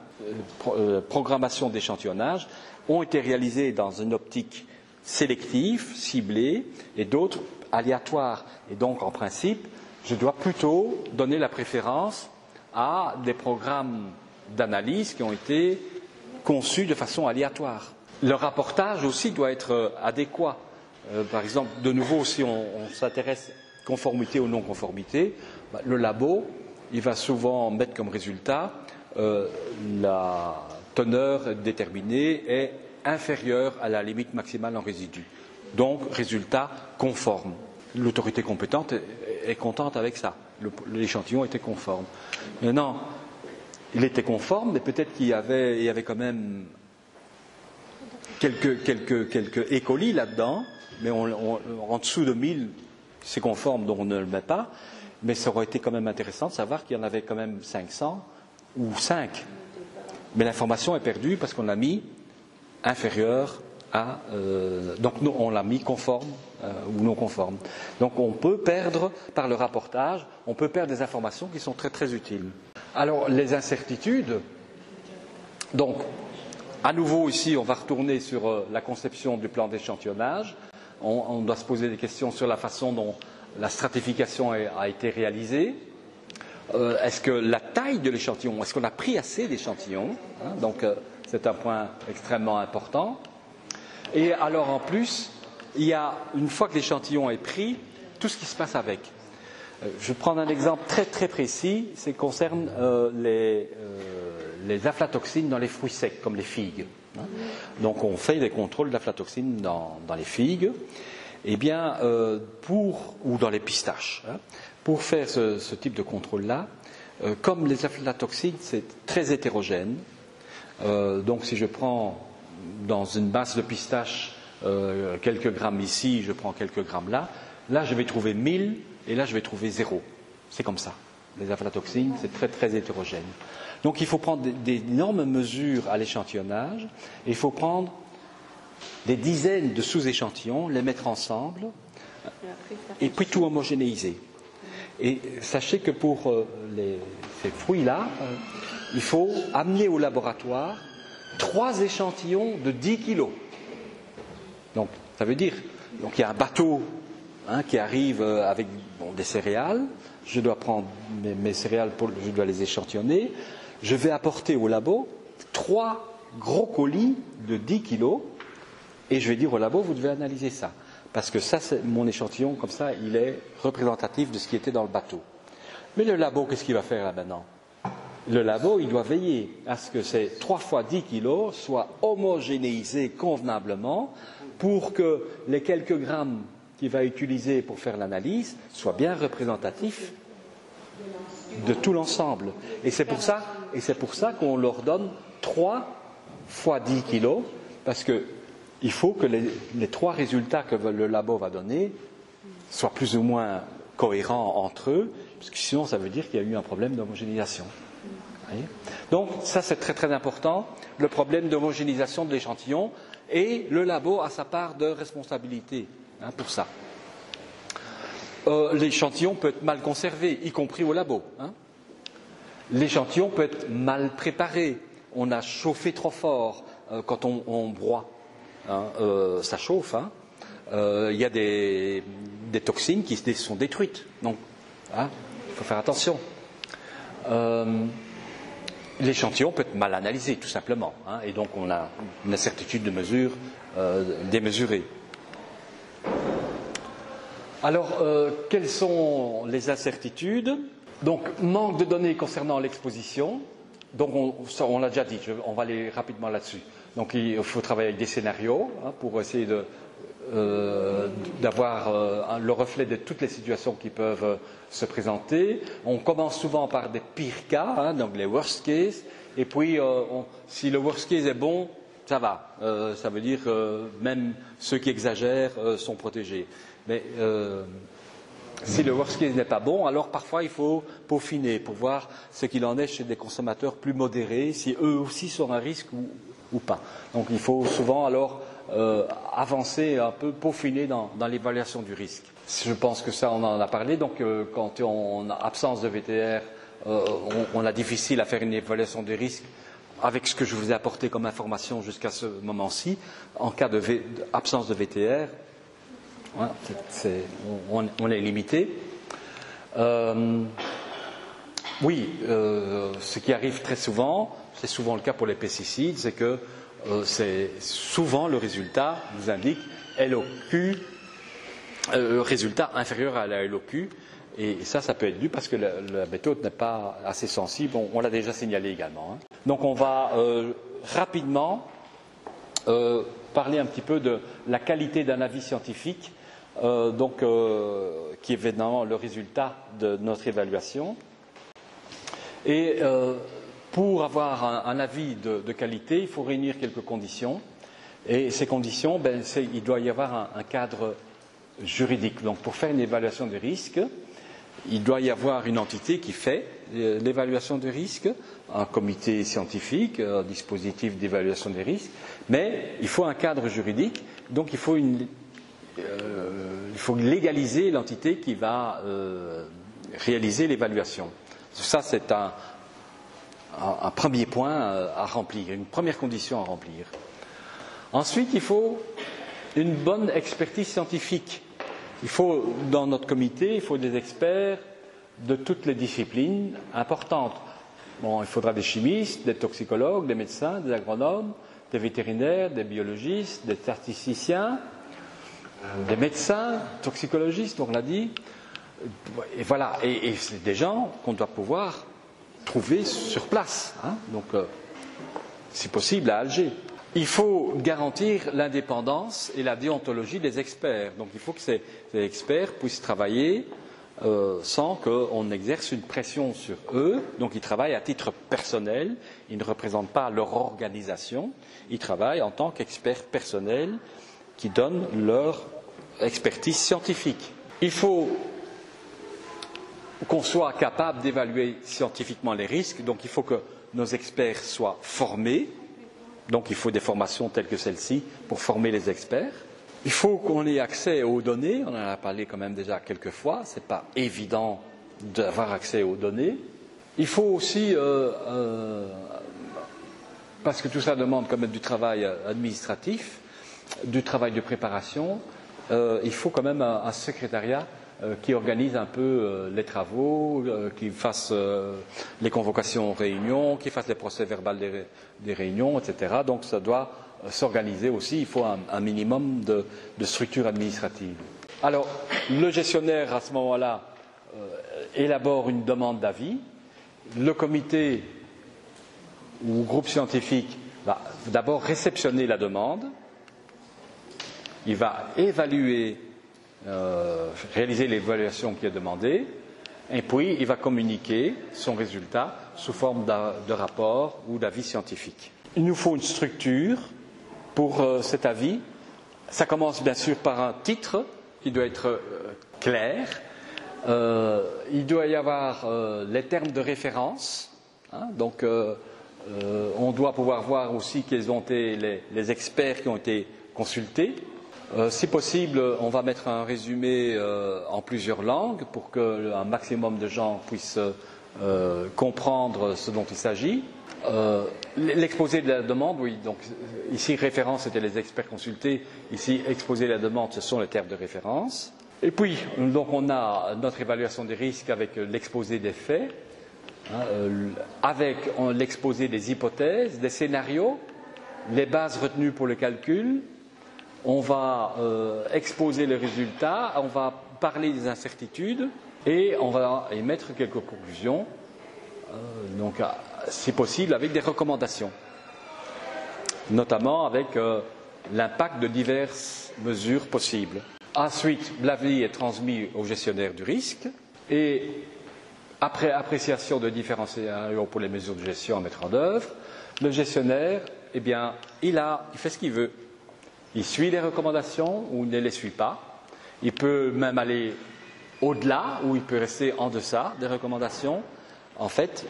programmations d'échantillonnage ont été réalisées dans une optique sélective, ciblée, et d'autres aléatoires. Et donc, en principe, je dois plutôt donner la préférence à des programmes d'analyse qui ont été conçus de façon aléatoire. Le rapportage aussi doit être adéquat. Par exemple, de nouveau, si on s'intéresse conformité ou non-conformité, le labo, il va souvent mettre comme résultat la teneur déterminée est inférieure à la limite maximale en résidus. Donc, résultat conforme. L'autorité compétente est contente avec ça. L'échantillon était conforme. Maintenant, il était conforme, mais peut-être qu'il y avait quand même quelques E. coli là-dedans, mais en dessous de 1000, c'est conforme, donc on ne le met pas. Mais ça aurait été quand même intéressant de savoir qu'il y en avait quand même 500 ou 5. Mais l'information est perdue parce qu'on l'a mis inférieur à... donc on l'a mis conforme ou non conforme. Donc on peut perdre, par le rapportage, on peut perdre des informations qui sont très très utiles. Alors les incertitudes, donc à nouveau ici on va retourner sur la conception du plan d'échantillonnage. On doit se poser des questions sur la façon dont la stratification a été réalisée. Est-ce que la taille de l'échantillon, est-ce qu'on a pris assez d'échantillons? Donc c'est un point extrêmement important. Et alors en plus, il y a, une fois que l'échantillon est pris, tout ce qui se passe avec. Je vais prendre un exemple très très précis, c'est concerne les aflatoxines dans les fruits secs, comme les figues. Donc on fait des contrôles d'aflatoxines dans les figues, eh bien, ou dans les pistaches. Pour faire ce type de contrôle-là, comme les aflatoxines, c'est très hétérogène, donc si je prends dans une masse de pistache quelques grammes ici, je prends quelques grammes là je vais trouver 1000 et là je vais trouver 0. C'est comme ça. Les aflatoxines, c'est très très hétérogène. Donc il faut prendre d'énormes mesures à l'échantillonnage, et il faut prendre des dizaines de sous-échantillons, les mettre ensemble, et puis tout homogénéiser. Et sachez que pour ces fruits-là, il faut amener au laboratoire 3 échantillons de 10 kilos. Donc ça veut dire, donc il y a un bateau qui arrive avec des céréales, je dois prendre mes céréales, je dois les échantillonner, je vais apporter au labo 3 gros colis de 10 kilos, et je vais dire au labo, vous devez analyser ça. Parce que ça, c'est mon échantillon, comme ça, il est représentatif de ce qui était dans le bateau. Mais le labo, qu'est-ce qu'il va faire là maintenant? Le labo, il doit veiller à ce que ces 3 fois 10 kilos soient homogénéisés convenablement pour que les quelques grammes qu'il va utiliser pour faire l'analyse soient bien représentatifs de tout l'ensemble. Et c'est pour ça qu'on leur donne 3 fois 10 kilos, parce qu'il faut que les 3 résultats que le labo va donner soient plus ou moins cohérents entre eux, parce que sinon ça veut dire qu'il y a eu un problème d'homogénéisation. Donc ça c'est très très important, le problème d'homogénéisation de l'échantillon, et le labo a sa part de responsabilité pour ça. L'échantillon peut être mal conservé, y compris au labo. L'échantillon peut être mal préparé, on a chauffé trop fort quand on broie, ça chauffe. Il y a des toxines qui sont détruites, donc il faut faire attention. L'échantillon peut être mal analysé, tout simplement, et donc on a une incertitude de mesure démesurée. Alors, quelles sont les incertitudes? Donc, manque de données concernant l'exposition. Donc, on l'a déjà dit, on va aller rapidement là-dessus. Donc, il faut travailler avec des scénarios pour essayer d'avoir le reflet de toutes les situations qui peuvent se présenter. On commence souvent par des pires cas, donc les worst case, et puis si le worst case est bon, ça va. Ça veut dire même ceux qui exagèrent sont protégés. Mais si le worst case n'est pas bon, alors parfois il faut peaufiner pour voir ce qu'il en est chez des consommateurs plus modérés, si eux aussi sont à risque ou pas. Donc il faut souvent alors avancer un peu, peaufiner dans l'évaluation du risque. Je pense que ça, on en a parlé. Donc, quand on a absence de VTR, on a difficile à faire une évaluation des risques avec ce que je vous ai apporté comme information jusqu'à ce moment-ci. En cas d'absence de VTR, on est limité. Ce qui arrive très souvent, c'est souvent le cas pour les pesticides, c'est que c'est souvent le résultat nous indique LOQ, résultat inférieur à la LOQ, et ça peut être dû parce que la méthode n'est pas assez sensible, on l'a déjà signalé également. Donc on va rapidement parler un petit peu de la qualité d'un avis scientifique, qui est évidemment le résultat de notre évaluation. Et pour avoir un avis de qualité, il faut réunir quelques conditions. Et ces conditions, il doit y avoir un cadre juridique. Donc, pour faire une évaluation de risque, il doit y avoir une entité qui fait l'évaluation de risque, un comité scientifique, un dispositif d'évaluation des risques. Mais il faut un cadre juridique. Donc, il faut légaliser l'entité qui va réaliser l'évaluation. Ça, c'est un premier point à remplir, une première condition à remplir. Ensuite, il faut une bonne expertise scientifique. Dans notre comité, il faut des experts de toutes les disciplines importantes. Il faudra des chimistes, des toxicologues, des médecins, des agronomes, des vétérinaires, des biologistes, des statisticiens, des médecins, toxicologistes, on l'a dit. Et voilà, et c'est des gens qu'on doit pouvoir trouver sur place, donc si possible à Alger. Il faut garantir l'indépendance et la déontologie des experts. Donc il faut que ces experts puissent travailler sans qu'on exerce une pression sur eux. Donc ils travaillent à titre personnel, ils ne représentent pas leur organisation, ils travaillent en tant qu'experts personnels qui donnent leur expertise scientifique. Il faut qu'on soit capable d'évaluer scientifiquement les risques, donc il faut que nos experts soient formés, donc il faut des formations telles que celle-ci pour former les experts. Il faut qu'on ait accès aux données, on en a parlé quand même déjà quelques fois, ce n'est pas évident d'avoir accès aux données. Il faut aussi, parce que tout ça demande quand même du travail administratif, du travail de préparation, il faut quand même un secrétariat qui organise un peu les travaux, qui fasse les convocations aux réunions, qui fasse les procès-verbaux des réunions, etc. Donc ça doit s'organiser aussi, il faut un minimum de structure administrative. Alors, le gestionnaire, à ce moment-là, élabore une demande d'avis. Le comité ou groupe scientifique va d'abord réceptionner la demande. Il va évaluer, réaliser l'évaluation qui est demandée, et puis il va communiquer son résultat sous forme de rapport ou d'avis scientifique. Il nous faut une structure pour cet avis. Ça commence bien sûr par un titre qui doit être clair. Il doit y avoir les termes de référence. Donc, on doit pouvoir voir aussi quels ont été les experts qui ont été consultés. Si possible, on va mettre un résumé en plusieurs langues pour qu'un maximum de gens puissent comprendre ce dont il s'agit. L'exposé de la demande, oui, donc ici référence c'était les experts consultés, ici exposé de la demande ce sont les termes de référence. Et puis donc on a notre évaluation des risques avec l'exposé des faits, avec l'exposé des hypothèses, des scénarios, les bases retenues pour le calcul. On va exposer les résultats, on va parler des incertitudes et on va émettre quelques conclusions. Donc, si possible, avec des recommandations, notamment avec l'impact de diverses mesures possibles. Ensuite, l'avis est transmis au gestionnaire du risque et après appréciation de différents scénarios pour les mesures de gestion à mettre en œuvre, le gestionnaire, eh bien, il fait ce qu'il veut. Il suit les recommandations ou il ne les suit pas. Il peut même aller au-delà ou il peut rester en deçà des recommandations. En fait,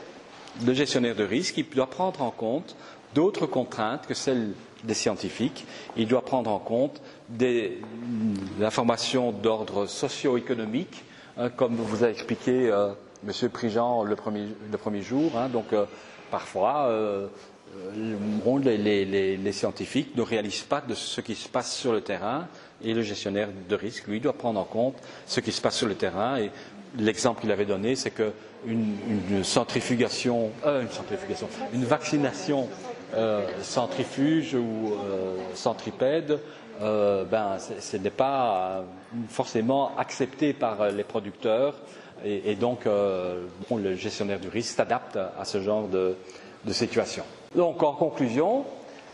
le gestionnaire de risque, il doit prendre en compte d'autres contraintes que celles des scientifiques. Il doit prendre en compte des informations d'ordre socio-économique, comme vous a expliqué M. Prigent le premier jour. Donc, parfois, les scientifiques ne réalisent pas de ce qui se passe sur le terrain et le gestionnaire de risque, lui, doit prendre en compte ce qui se passe sur le terrain. Et l'exemple qu'il avait donné, c'est qu'une vaccination centrifuge ou centripède, ce n'est pas forcément accepté par les producteurs et donc le gestionnaire du risque s'adapte à ce genre de situation. Donc en conclusion,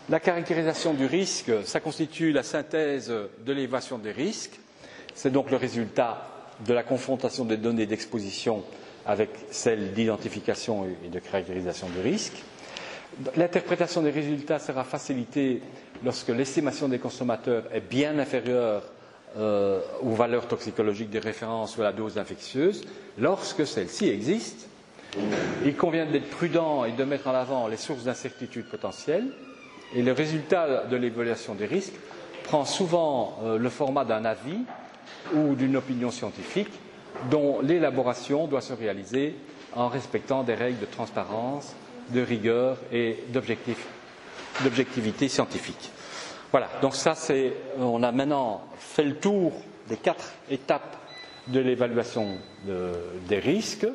la caractérisation du risque, ça constitue la synthèse de l'évaluation des risques. C'est donc le résultat de la confrontation des données d'exposition avec celles d'identification et de caractérisation du risque. L'interprétation des résultats sera facilitée lorsque l'estimation des consommateurs est bien inférieure aux valeurs toxicologiques de référence ou à la dose infectieuse. Lorsque celle-ci existe, il convient d'être prudent et de mettre en avant les sources d'incertitude potentielles. Et le résultat de l'évaluation des risques prend souvent le format d'un avis ou d'une opinion scientifique dont l'élaboration doit se réaliser en respectant des règles de transparence, de rigueur et d'objectivité scientifique. Voilà, donc on a maintenant fait le tour des 4 étapes de l'évaluation des risques.